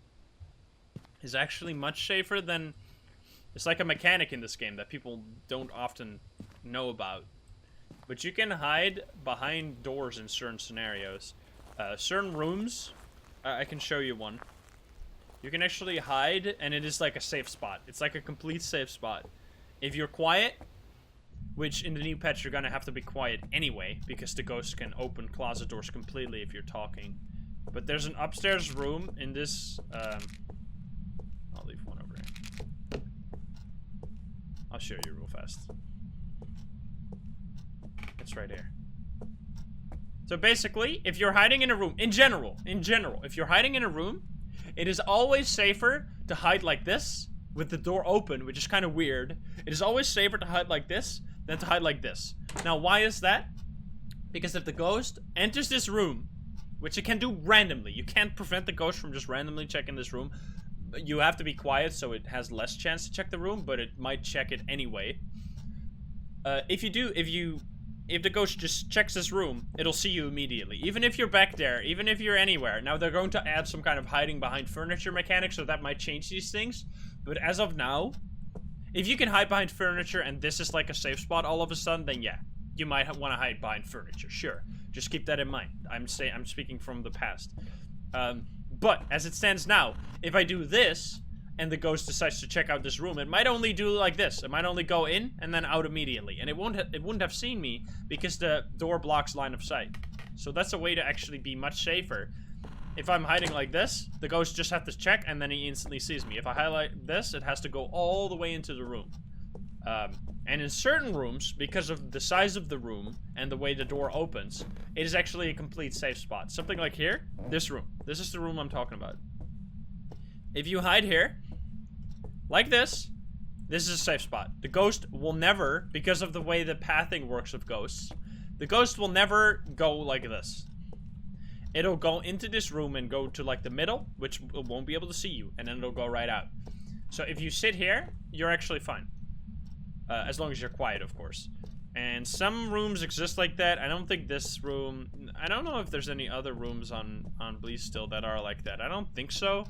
is actually much safer than... It's like a mechanic in this game that people don't often know about. But you can hide behind doors in certain scenarios. Certain rooms, I can show you one. You can actually hide, and it is like a safe spot. It's like a complete safe spot. If you're quiet, which in the new patch you're gonna have to be quiet anyway, because the ghost can open closet doors completely if you're talking. But there's an upstairs room in this, I'll leave one over here. I'll show you real fast. It's right here. So basically, if you're hiding in a room, in general, if you're hiding in a room, it is always safer to hide like this, with the door open, which is kind of weird. It is always safer to hide like this, than to hide like this. Now, why is that? Because if the ghost enters this room, which it can do randomly, you can't prevent the ghost from just randomly checking this room. You have to be quiet so it has less chance to check the room, but it might check it anyway. If the ghost just checks this room, it'll see you immediately. Even if you're back there, even if you're anywhere. Now, they're going to add some kind of hiding behind furniture mechanic, so that might change these things. But as of now, if you can hide behind furniture and this is like a safe spot all of a sudden, then yeah, you might want to hide behind furniture, sure. Just keep that in mind. I'm speaking from the past. But as it stands now, if I do this, and the ghost decides to check out this room, it might only do like this. It might only go in and then out immediately, and it wouldn't have seen me because the door blocks line of sight. So that's a way to actually be much safer. If I'm hiding like this, the ghost just has to check and then he instantly sees me. If I highlight this, it has to go all the way into the room. And in certain rooms, because of the size of the room and the way the door opens, it is actually a complete safe spot. Something like here, this room. This is the room I'm talking about. If you hide here, like this is a safe spot. The ghost will never, because of the way the pathing works of ghosts, the ghost will never go like this. It'll go into this room and go to like the middle, which it won't be able to see you, and then it'll go right out. So if you sit here, you're actually fine. As long as you're quiet, of course. And some rooms exist like that. I don't think this room... I don't know if there's any other rooms on Bleasdale that are like that. I don't think so.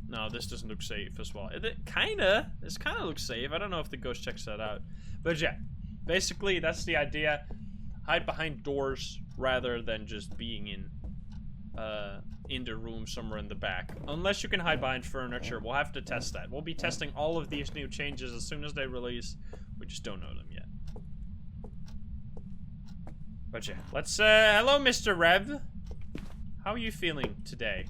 No, this doesn't look safe as well. This kind of looks safe. I don't know if the ghost checks that out. But yeah, basically that's the idea. Hide behind doors rather than just being in the room somewhere in the back. Unless you can hide behind furniture. We'll have to test that. We'll be testing all of these new changes as soon as they release. We just don't know them yet. But yeah, let's, hello Mr. Rev. How are you feeling today?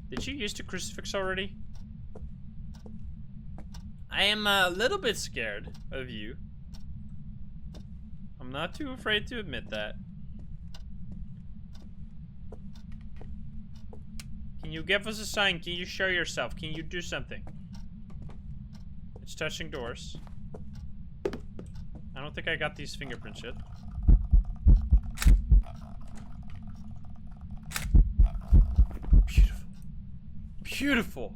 Did you use the crucifix already? I am a little bit scared of you. I'm not too afraid to admit that. Can you give us a sign? Can you show yourself? Can you do something? It's touching doors. I don't think I got these fingerprints yet. Beautiful. Beautiful.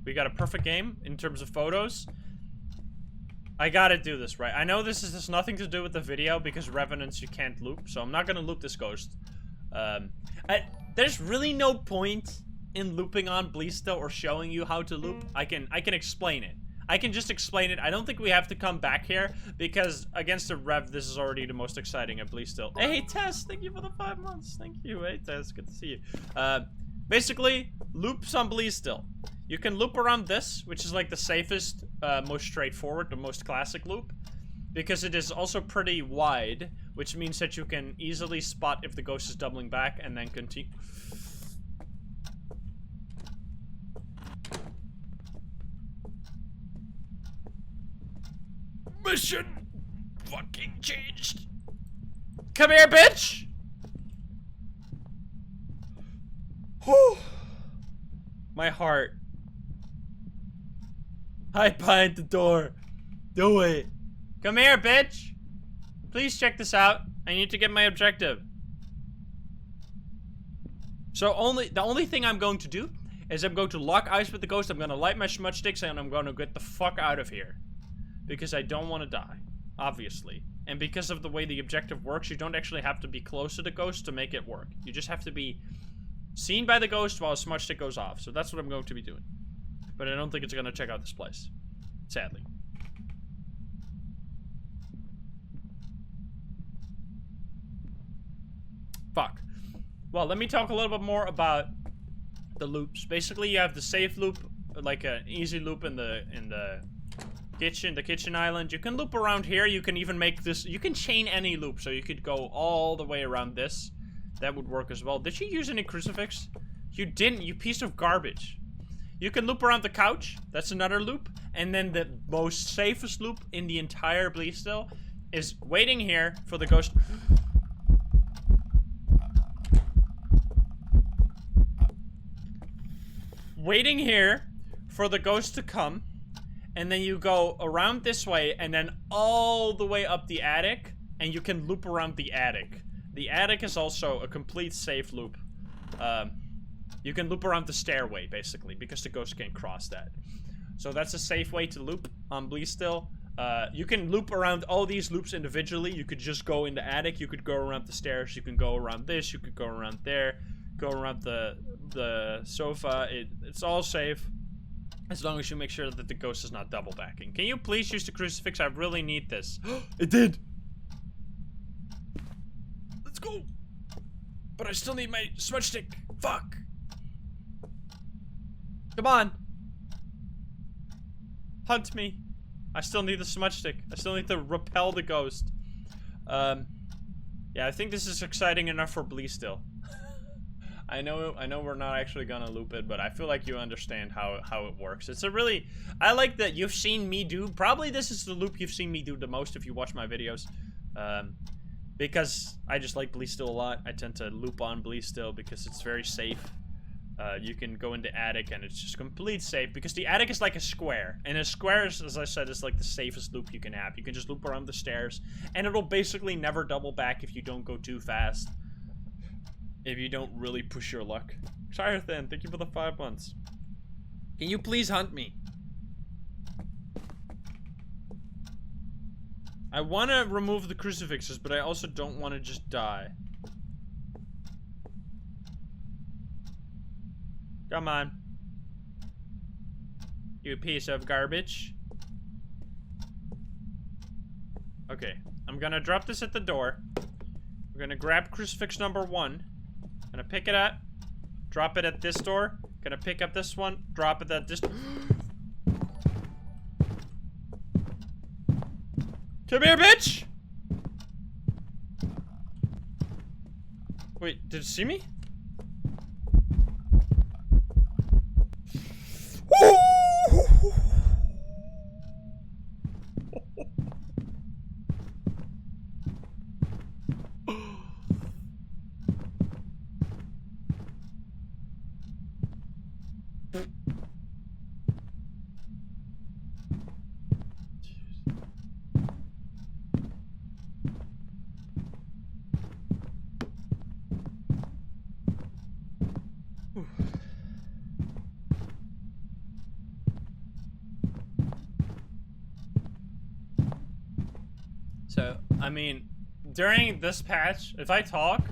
We got a perfect game in terms of photos. I gotta do this right. I know this has nothing to do with the video because Revenants you can't loop, so I'm not gonna loop this ghost. There's really no point in looping on Bleasdale or showing you how to loop. I can explain it. I can just explain it. I don't think we have to come back here because against the Rev, this is already the most exciting at Bleasdale. Hey Tess, thank you for the 5 months. Thank you. Hey Tess, good to see you. Basically, loops on Bleasdale. You can loop around this, which is like the safest, most straightforward, the most classic loop. Because it is also pretty wide, which means that you can easily spot if the ghost is doubling back and then continue. Mission fucking changed. Come here, bitch! Whew. My heart. Hide behind the door. Do it. Come here, bitch. Please check this out. I need to get my objective. So the only thing I'm going to do is I'm going to lock eyes with the ghost. I'm going to light my smudge sticks and I'm going to get the fuck out of here. Because I don't want to die, obviously. And because of the way the objective works, you don't actually have to be close to the ghost to make it work. You just have to be seen by the ghost while a smudge stick goes off. So that's what I'm going to be doing. But I don't think it's going to check out this place. Sadly. Fuck. Well, let me talk a little bit more about the loops. Basically, you have the safe loop, like an easy loop in the kitchen island. You can loop around here. You can even make this. You can chain any loop, so you could go all the way around this. That would work as well. Did you use any crucifix? You didn't, you piece of garbage. You can loop around the couch. That's another loop. And then the most safest loop in the entire Bleasdale is waiting here for the ghost. Waiting here for the ghost to come. And then you go around this way and then all the way up the attic. And you can loop around the attic. The attic is also a complete safe loop. You can loop around the stairway, basically, because the ghost can't cross that. So that's a safe way to loop on Bleasdale. You can loop around all these loops individually. You could just go in the attic. You could go around the stairs. You can go around this. You could go around there. Go around the sofa. It's all safe. As long as you make sure that the ghost is not double backing. Can you please use the crucifix? I really need this. It did! Let's go! But I still need my smudge stick. Fuck! Come on! Hunt me. I still need the smudge stick. I still need to repel the ghost. Yeah, I think this is exciting enough for Bleasdale. I know we're not actually gonna loop it, but I feel like you understand how it works. It's a really... I like that you've seen me do... Probably this is the loop you've seen me do the most if you watch my videos. Because I just like Bleasdale a lot. I tend to loop on Bleasdale because it's very safe. You can go into attic and it's just complete safe because the attic is like a square. And a square, as I said, is like the safest loop you can have. You can just loop around the stairs and it'll basically never double back if you don't go too fast. If you don't really push your luck. Shirethan, thank you for the 5 months. Can you please hunt me? I want to remove the crucifixes, but I also don't want to just die. Come on. You piece of garbage. Okay, I'm gonna drop this at the door. We're gonna grab crucifix number 1. Gonna pick it up. Drop it at this door. Gonna pick up this one. Drop it at this... Come here, bitch! Wait, did it see me? So, I mean, during this patch, if I talk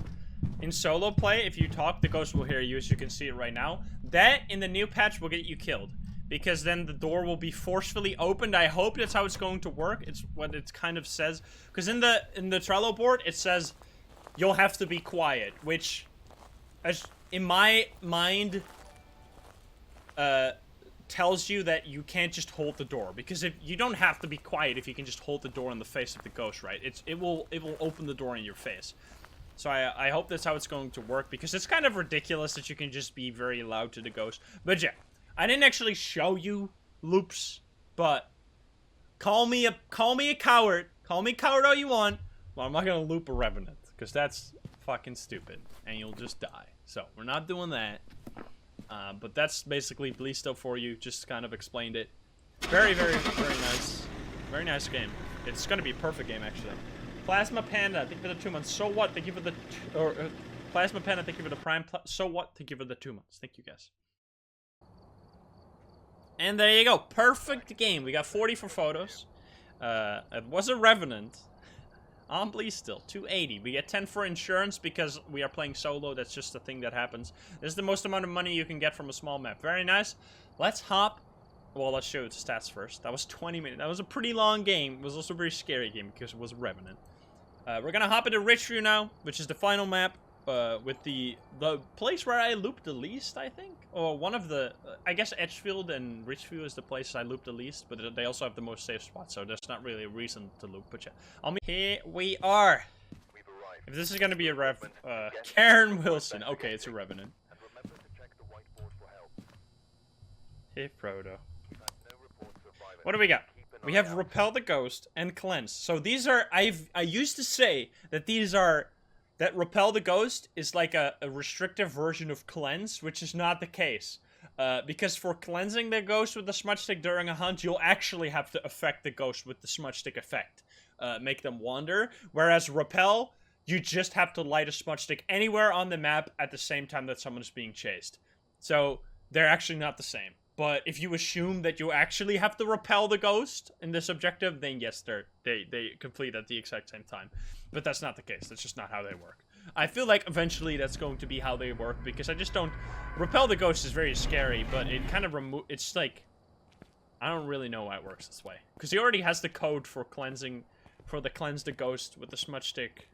in solo play, if you talk, the ghost will hear you, as you can see it right now. That, in the new patch, will get you killed. Because then the door will be forcefully opened. I hope that's how it's going to work. It's what it kind of says. Because in the Trello board, it says, you'll have to be quiet. Which, as in my mind, tells you that you can't just hold the door, because if you don't have to be quiet if you can just hold the door in the face of the ghost, right? It will open the door in your face. So I hope that's how it's going to work, because it's kind of ridiculous that you can just be very loud to the ghost. But yeah, I didn't actually show you loops, but call me a coward. Call me coward all you want. Well, I'm not gonna loop a revenant, because that's fucking stupid, and you'll just die. So we're not doing that. But that's basically Bleasdale for you. Just kind of explained it. Very, very, very nice. Very nice game. It's gonna be a perfect game, actually. Plasma Panda, thank you for the 2 months. So what? Thank you for the... Plasma Panda, thank you for the Prime... So what? Thank you for the 2 months. Thank you, guys. And there you go. Perfect game. We got 40 for photos. It was a Revenant. On Bleasdale, 280. We get 10 for insurance because we are playing solo. That's just a thing that happens. This is the most amount of money you can get from a small map. Very nice. Let's hop. Well, let's show you the stats first. That was 20 minutes. That was a pretty long game. It was also a very scary game because it was Revenant. We're gonna hop into Ridgeview now, which is the final map. With the place where I looped the least, I think, or one of the, I guess Edgefield and Ridgeview is the place I looped the least, but they also have the most safe spots, so there's not really a reason to loop. But yeah, here we are. If this is gonna be a Karen Wilson, okay, it's a Revenant. Hey Frodo. What do we got? We have Repel the Ghost and Cleanse. So these are, I used to say that these are. That Repel the Ghost is like a restrictive version of Cleanse, which is not the case. Because for cleansing the ghost with the smudge stick during a hunt, you'll actually have to affect the ghost with the smudge stick effect. Make them wander. Whereas Repel, you just have to light a smudge stick anywhere on the map at the same time that someone is being chased. So, they're actually not the same. But if you assume that you actually have to repel the ghost in this objective, then yes, they complete at the exact same time. But that's not the case. That's just not how they work. I feel like eventually that's going to be how they work, because I just don't... Repel the ghost is very scary, but it kind of it's like... I don't really know why it works this way. Because he already has the code for cleansing... For the cleanse the ghost with the smudge stick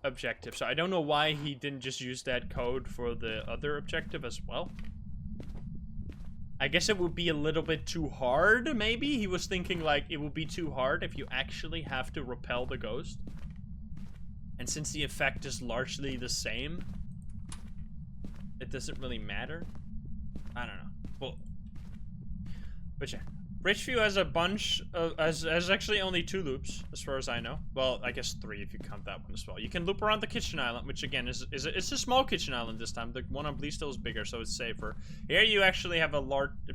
objective. So I don't know why he didn't just use that code for the other objective as well. I guess it would be a little bit too hard, maybe? He was thinking, like, it would be too hard if you actually have to repel the ghost. And since the effect is largely the same, it doesn't really matter. I don't know. Well, but yeah. Ridgeview has a bunch of, has actually only 2 loops, as far as I know. Well, I guess 3 if you count that one as well. You can loop around the kitchen island, which again it's a small kitchen island this time. The one on Bleasdale is bigger, so it's safer. Here you actually have a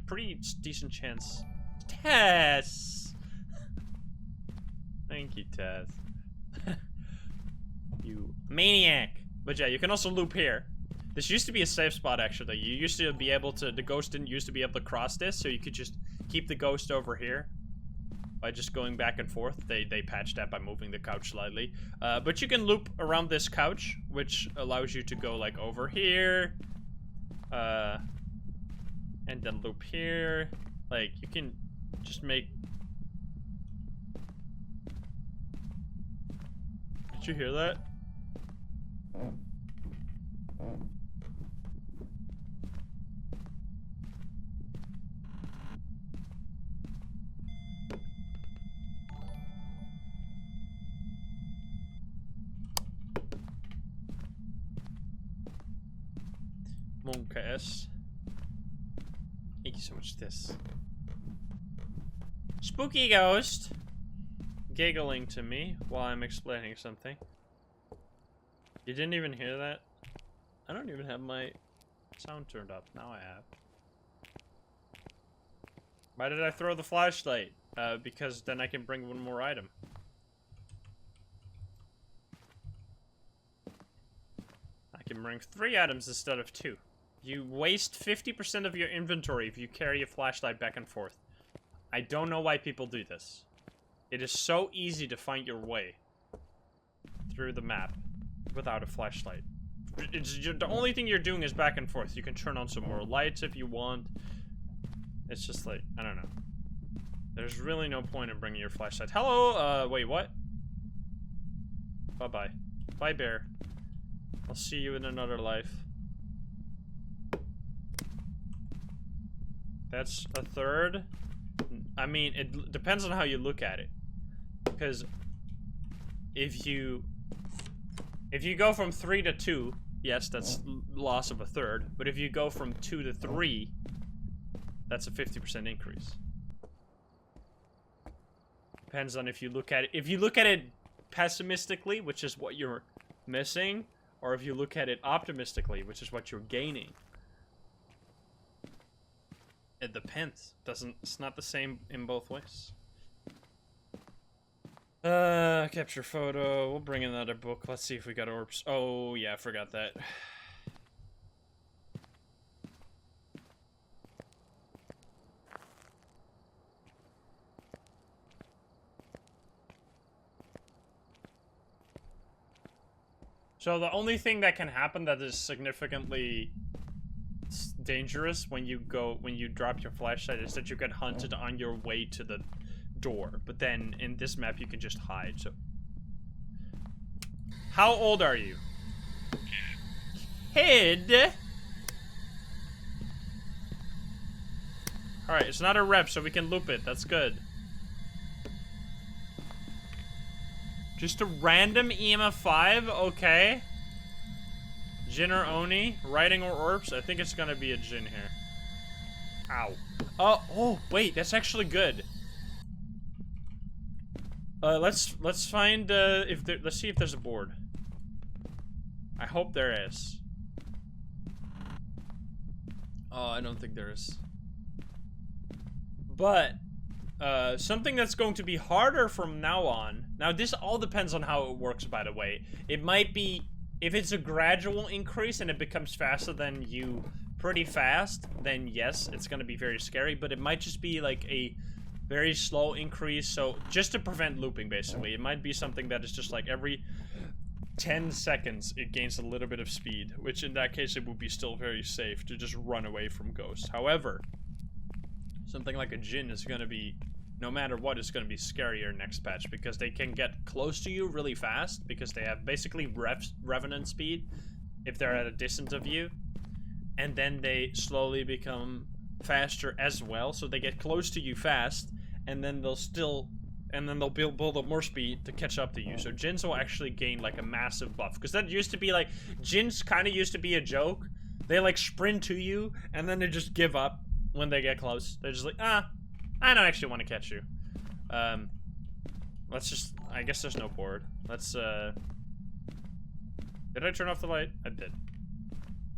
pretty decent chance. Tess! Thank you, Tess. You maniac! But yeah, you can also loop here. This used to be a safe spot, actually. You used to be able to, the ghost didn't used to be able to cross this, so you could just keep the ghost over here by just going back and forth. They patched that by moving the couch slightly. But you can loop around this couch, which allows you to go, like, over here. And then loop here. Like, you can just make... Did you hear that? Monkas. Thank you so much, this. Spooky ghost giggling to me while I'm explaining something. You didn't even hear that? I don't even have my sound turned up. Now I have. Why did I throw the flashlight? Because then I can bring one more item. I can bring 3 items instead of 2. You waste 50% of your inventory if you carry a flashlight back and forth. I don't know why people do this. It is so easy to find your way through the map without a flashlight. The only thing you're doing is back and forth. You can turn on some more lights if you want. It's just like, I don't know. There's really no point in bringing your flashlight. Hello, wait, what? Bye-bye. Bye, bear. I'll see you in another life. That's a third. I mean, it depends on how you look at it. Because if you go from 3 to 2, yes, that's loss of a third. But if you go from 2 to 3, that's a 50% increase. Depends on if you look at it. If you look at it pessimistically, which is what you're missing, or if you look at it optimistically, which is what you're gaining. It depends. It's not the same in both ways. Capture photo. We'll bring another book. Let's see if we got orbs. Oh, yeah, I forgot that. So the only thing that can happen that is significantly dangerous when you drop your flashlight is that you get hunted on your way to the door. But then in this map you can just hide. So how old are you? Kid. Alright, it's not a rep, so we can loop it. That's good. Just a random EMF5? Okay. Jin or Oni? Writing or orbs? I think it's gonna be a Jin here. Ow. Oh, wait, that's actually good. Let's find, let's see if there's a board. I hope there is. Oh, I don't think there is. But, something that's going to be harder from now on. Now, this all depends on how it works, by the way. It might be, if it's a gradual increase and it becomes faster than you pretty fast, then yes, it's going to be very scary. But it might just be like a very slow increase. So, just to prevent looping, basically. It might be something that is just like every 10 seconds it gains a little bit of speed. Which, in that case, it would be still very safe to just run away from ghosts. However, something like a Jin is going to be, no matter what, it's going to be scarier next patch because they can get close to you really fast because they have basically revenant speed if they're at a distance of you, and then they slowly become faster as well, so they get close to you fast, and then they'll build up more speed to catch up to you. So Jins will actually gain like a massive buff because that used to be like, Jins kind of used to be a joke. They like sprint to you and then they just give up. When they get close, they're just like, I don't actually want to catch you. Let's just, I guess there's no board. Let's, did I turn off the light? I did.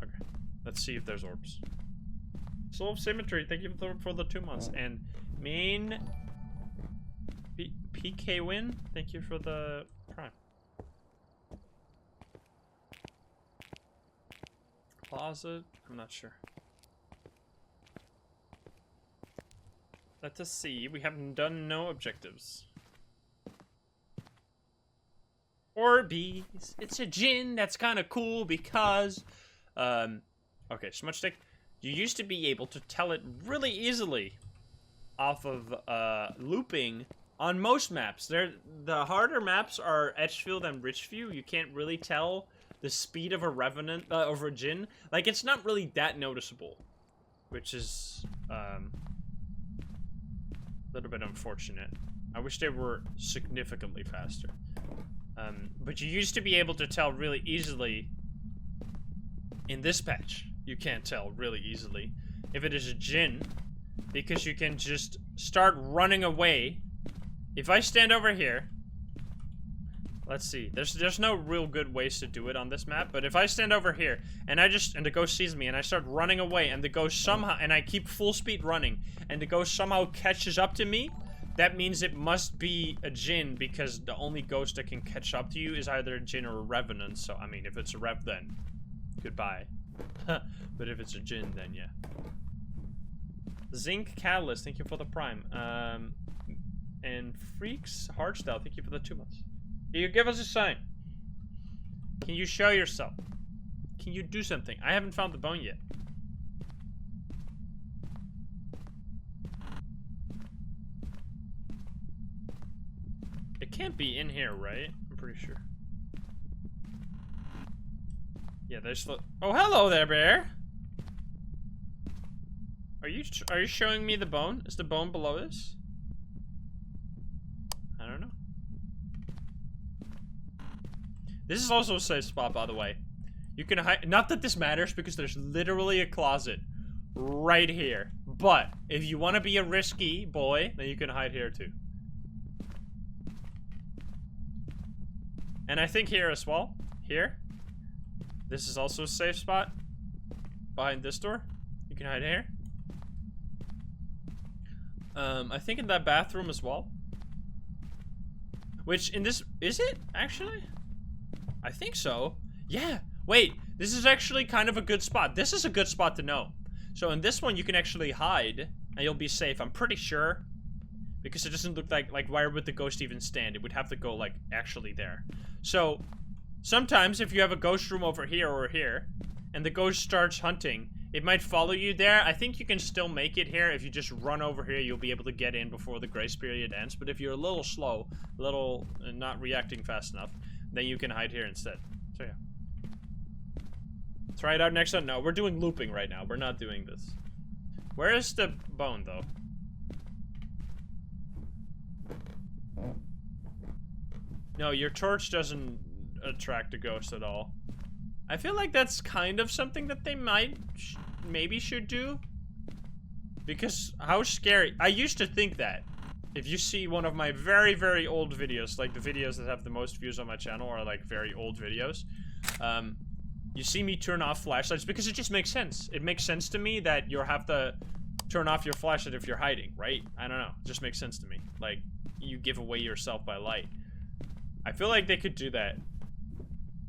Okay. Let's see if there's orbs. Soul of Symmetry, thank you for the 2 months. And main PK win, thank you for the prime. Closet, I'm not sure. Let us see. We haven't done no objectives. Orbeez. It's a Jin. That's kind of cool because, okay, Smudge Stick. You used to be able to tell it really easily off of looping on most maps. The harder maps are Edgefield and Ridgeview. You can't really tell the speed of a Revenant over a Jin. Like, it's not really that noticeable, which is little bit unfortunate. I wish they were significantly faster. But you used to be able to tell really easily. In this patch, you can't tell really easily if it is a Jin, because you can just start running away. If I stand over here, let's see. There's no real good ways to do it on this map, but if I stand over here and the ghost sees me and I start running away and the ghost somehow, and I keep full speed running and the ghost somehow catches up to me, that means it must be a Jin because the only ghost that can catch up to you is either a Jin or a Revenant. So, I mean, if it's a Rev, then goodbye. But if it's a Jin, then yeah. Zinc Catalyst, thank you for the prime. And Freaks Hardstyle, thank you for the 2 months. Can you give us a sign? Can you show yourself? Can you do something? I haven't found the bone yet. It can't be in here, right? I'm pretty sure. Yeah, there's the... Oh, hello there, bear! Are you showing me the bone? Is the bone below this? I don't know. This is also a safe spot, by the way. You can hide... Not that this matters, because there's literally a closet right here. But, if you want to be a risky boy, then you can hide here, too. And I think here as well. Here. This is also a safe spot. Behind this door. You can hide here. I think in that bathroom as well. Which, in this... Is it, actually? I think so. Yeah. Wait. This is actually kind of a good spot. This is a good spot to know. So in this one, you can actually hide. And you'll be safe. I'm pretty sure. Because it doesn't look like where would the ghost even stand? It would have to go, like, actually there. So, Sometimes if you have a ghost room over here or here, and the ghost starts hunting, it might follow you there. I think you can still make it here. If you just run over here, you'll be able to get in before the grace period ends. But if you're a little slow, not reacting fast enough, then you can hide here instead. So yeah. Try it out next time. No, we're doing looping right now. We're not doing this. Where is the bone, though? No, your torch doesn't attract a ghost at all. I feel like that's kind of something that they maybe should do. Because how scary. I used to think that. If you see one of my very, very old videos, like the videos that have the most views on my channel are like very old videos. You see me turn off flashlights because it just makes sense. It makes sense to me that you'll have to turn off your flashlight if you're hiding, right? I don't know. It just makes sense to me. Like, you give away yourself by light. I feel like they could do that.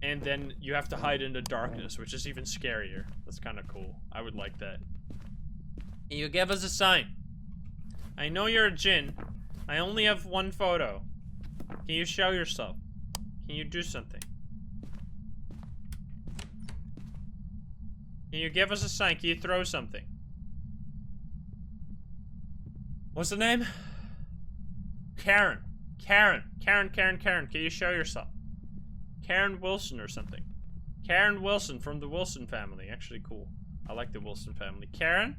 And then you have to hide in the darkness, which is even scarier. That's kind of cool. I would like that. You give us a sign. I know you're a djinn. I only have one photo. Can you show yourself? Can you do something? Can you give us a sign? Can you throw something? What's the name? Karen. Karen. Can you show yourself? Karen Wilson or something. Karen Wilson from the Wilson family. Actually cool. I like the Wilson family. Karen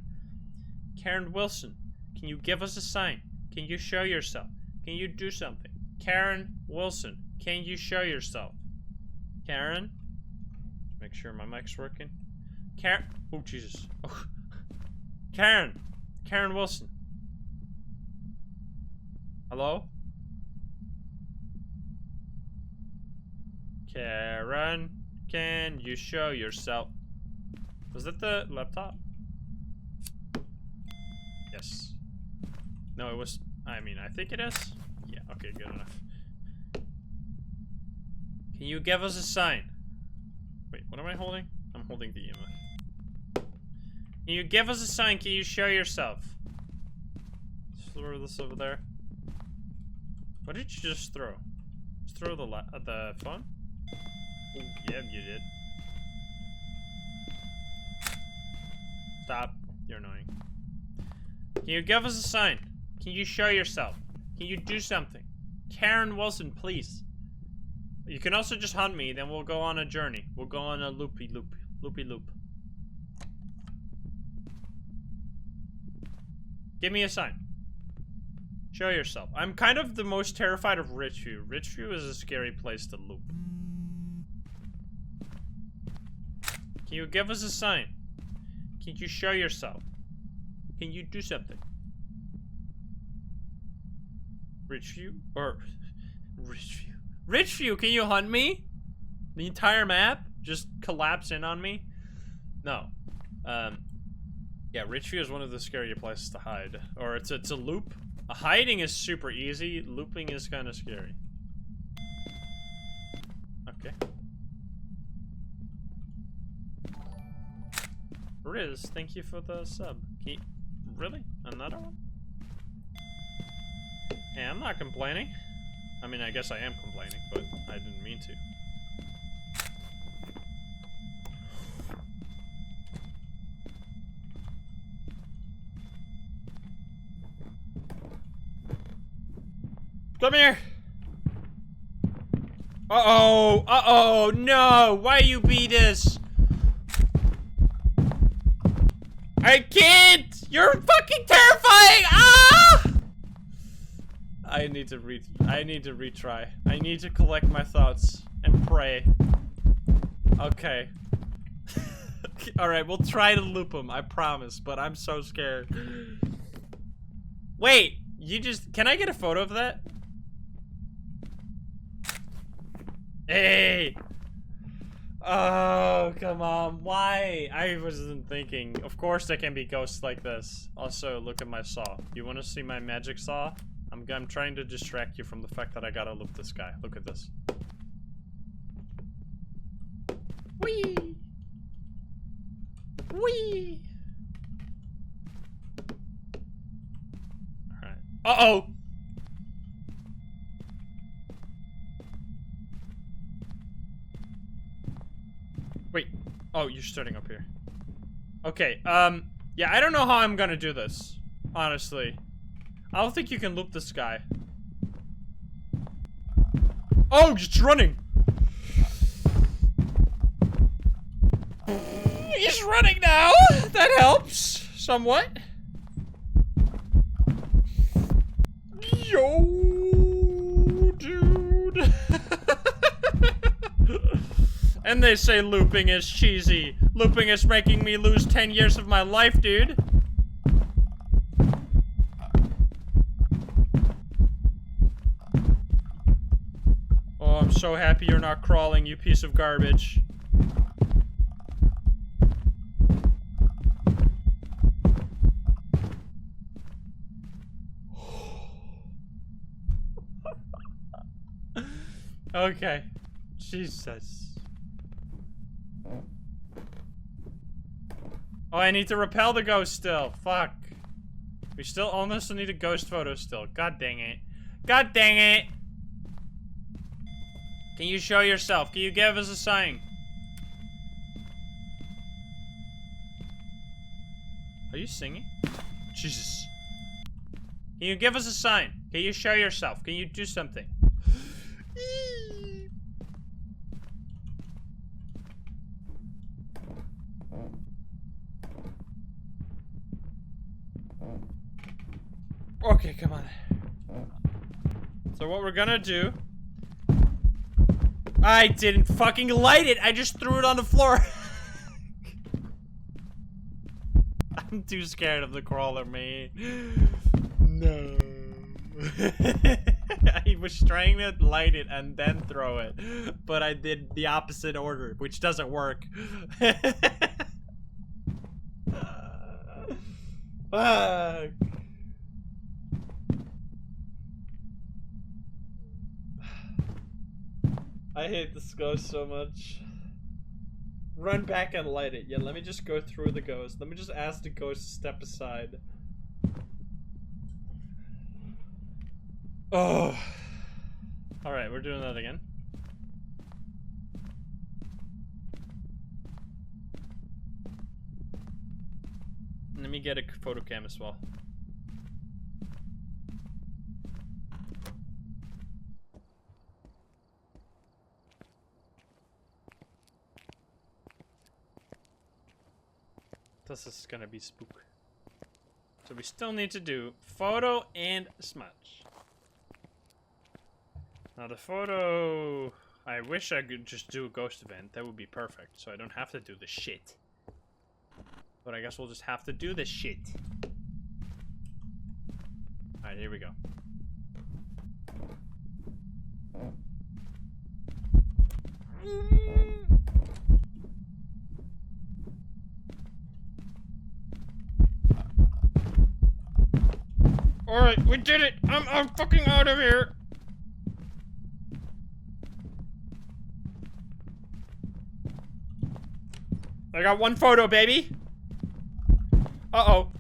Wilson. Can you give us a sign? Can you show yourself? Can you do something? Karen Wilson. Can you show yourself? Karen? Make sure my mic's working. Karen. Oh, Jesus. Oh. Karen Wilson. Hello? Karen, can you show yourself? Was that the laptop? Yes. No, it was. I mean, I think it is. Yeah, okay, good enough. Can you give us a sign? Wait, what am I holding? I'm holding the EMF. Can you give us a sign? Can you show yourself? Just throw this over there. What did you just throw? Just throw the phone? Ooh, yeah, you did. Stop. You're annoying. Can you give us a sign? Can you show yourself? Can you do something? Karen Wilson, please. You can also just hunt me, then we'll go on a journey. We'll go on a loopy loop. Give me a sign. Show yourself. I'm kind of the most terrified of Ridgeview. Ridgeview is a scary place to loop. Can you give us a sign? Can you show yourself? Can you do something? Ridgeview? Or... Ridgeview. Ridgeview, can you hunt me? The entire map? Just collapse in on me? No. Yeah, Ridgeview is one of the scarier places to hide. Or it's a loop. Hiding is super easy. Looping is kind of scary. Okay. Riz, thank you for the sub. Really? Another one? Hey, I'm not complaining. I mean, I guess I am complaining, but I didn't mean to. Come here! Uh-oh! Uh-oh! No! Why you beat us? I can't! You're fucking terrifying! Ah! I need to retry. I need to collect my thoughts and pray. Okay. Alright, we'll try to loop him, I promise, but I'm so scared. Wait, can I get a photo of that? Hey! Oh, come on. Why? I wasn't thinking. Of course there can be ghosts like this. Also, look at my saw. You want to see my magic saw? I'm trying to distract you from the fact that I gotta loop this guy. Look at this. Whee! Whee! Alright. Uh-oh! Oh, you're starting up here. Okay, yeah, I don't know how I'm gonna do this. Honestly. I don't think you can loop this guy. Oh, it's running! He's running now! That helps. Somewhat. Yo, dude. And they say looping is cheesy. Looping is making me lose 10 years of my life, dude. Oh, I'm so happy you're not crawling, you piece of garbage. Okay. Jesus. Oh, I need to repel the ghost still. Fuck. We still almost need a ghost photo still. God dang it. God dang it! Can you show yourself? Can you give us a sign? Are you singing? Jesus. Can you give us a sign? Can you show yourself? Can you do something? Okay, come on. So what we're gonna do... I didn't fucking light it! I just threw it on the floor! I'm too scared of the crawler, man. No. I was trying to light it and then throw it, but I did the opposite order, which doesn't work. Fuck. I hate this ghost so much. Run back and light it. Yeah, let me just go through the ghost. Let me just ask the ghost to step aside. Oh. Alright, we're doing that again. Let me get a photo cam as well. This is gonna be spook. So we still need to do photo and smudge. Now the photo... I wish I could just do a ghost event. That would be perfect. So I don't have to do the shit. But I guess we'll just have to do this shit. Alright, here we go. Alright, we did it! I'm fucking out of here! I got one photo, baby! Uh-oh.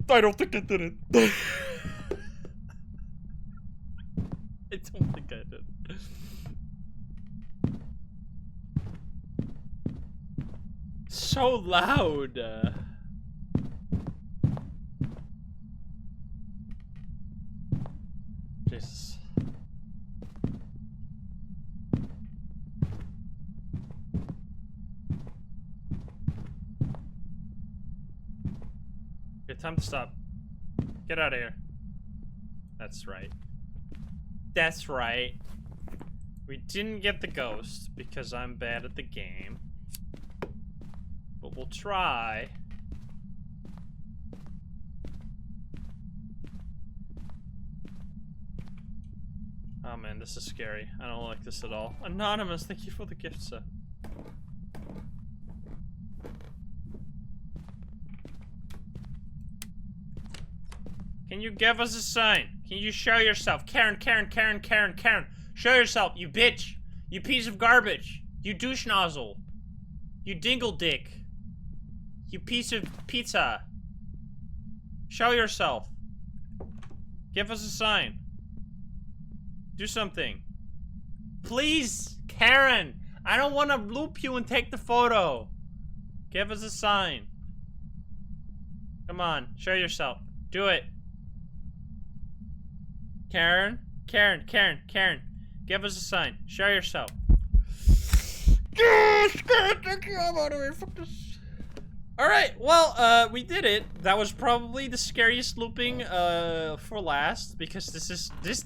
I don't think I did it. I don't think I did. So loud. Jesus. Okay, time to stop. Get out of here. That's right. That's right. We didn't get the ghost because I'm bad at the game. But we'll try. Oh man, this is scary. I don't like this at all. Anonymous, thank you for the gift set. Can you give us a sign? Can you show yourself? Karen, Karen, Karen, Karen, Karen. Show yourself, you bitch. You piece of garbage. You douche nozzle. You dingle dick. You piece of pizza. Show yourself. Give us a sign. Do something. Please, Karen. I don't want to loop you and take the photo. Give us a sign. Come on, show yourself. Do it. Karen? Karen. Give us a sign. Show yourself. Alright, well, we did it. That was probably the scariest looping, for last, because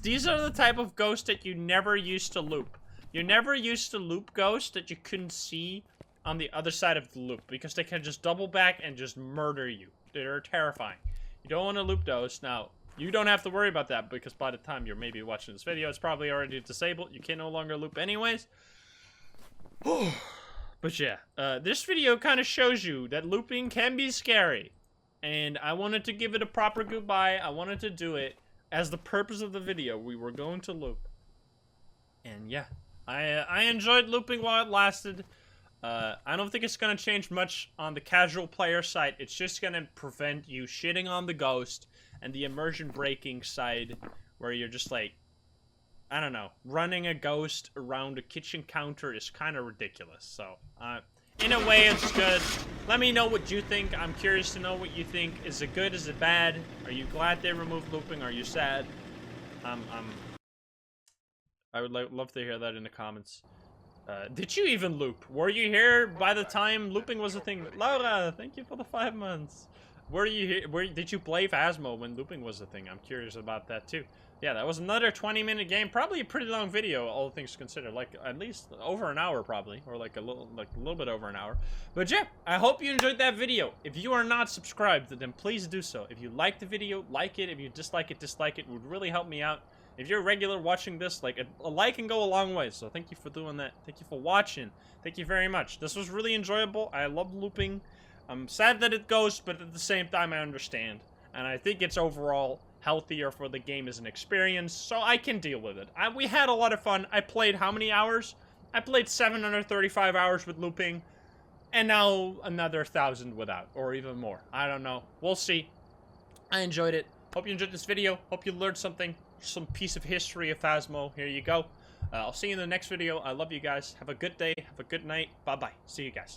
these are the type of ghosts that you never used to loop. You never used to loop ghosts that you couldn't see on the other side of the loop, because they can just double back and just murder you. They're terrifying. You don't want to loop those. Now, you don't have to worry about that, because by the time you're maybe watching this video, it's probably already disabled. You can no longer loop anyways. But yeah, this video kind of shows you that looping can be scary. And I wanted to give it a proper goodbye. I wanted to do it as the purpose of the video. We were going to loop. And yeah, I enjoyed looping while it lasted. I don't think it's going to change much on the casual player side. It's just going to prevent you shitting on the ghost, and the immersion breaking side where you're just like, I don't know, running a ghost around a kitchen counter is kind of ridiculous. So, in a way, it's good. Let me know what you think. I'm curious to know what you think. Is it good? Is it bad? Are you glad they removed looping? Are you sad? I would love to hear that in the comments. Did you even loop? Were you here by the time looping was a thing? Laura, thank you for the 5 months. Were you here? Did you play Phasmo when looping was a thing? I'm curious about that too. Yeah, that was another 20-minute game. Probably a pretty long video, all things considered. Like, at least over an hour, probably. Or like a little bit over an hour. But yeah, I hope you enjoyed that video. If you are not subscribed, then please do so. If you like the video, like it. If you dislike it, dislike it. It would really help me out. If you're a regular watching this, like, a like can go a long way. So thank you for doing that. Thank you for watching. Thank you very much. This was really enjoyable. I love looping. I'm sad that it goes, but at the same time, I understand. And I think it's overall healthier for the game as an experience, so I can deal with it. We had a lot of fun. I played how many hours? I played 735 hours with looping, and now another 1,000 without, or even more. I don't know. We'll see. I enjoyed it. Hope you enjoyed this video. Hope you learned something. Some piece of history of Phasmo. Here you go. I'll see you in the next video. I love you guys. Have a good day. Have a good night. Bye-bye. See you guys.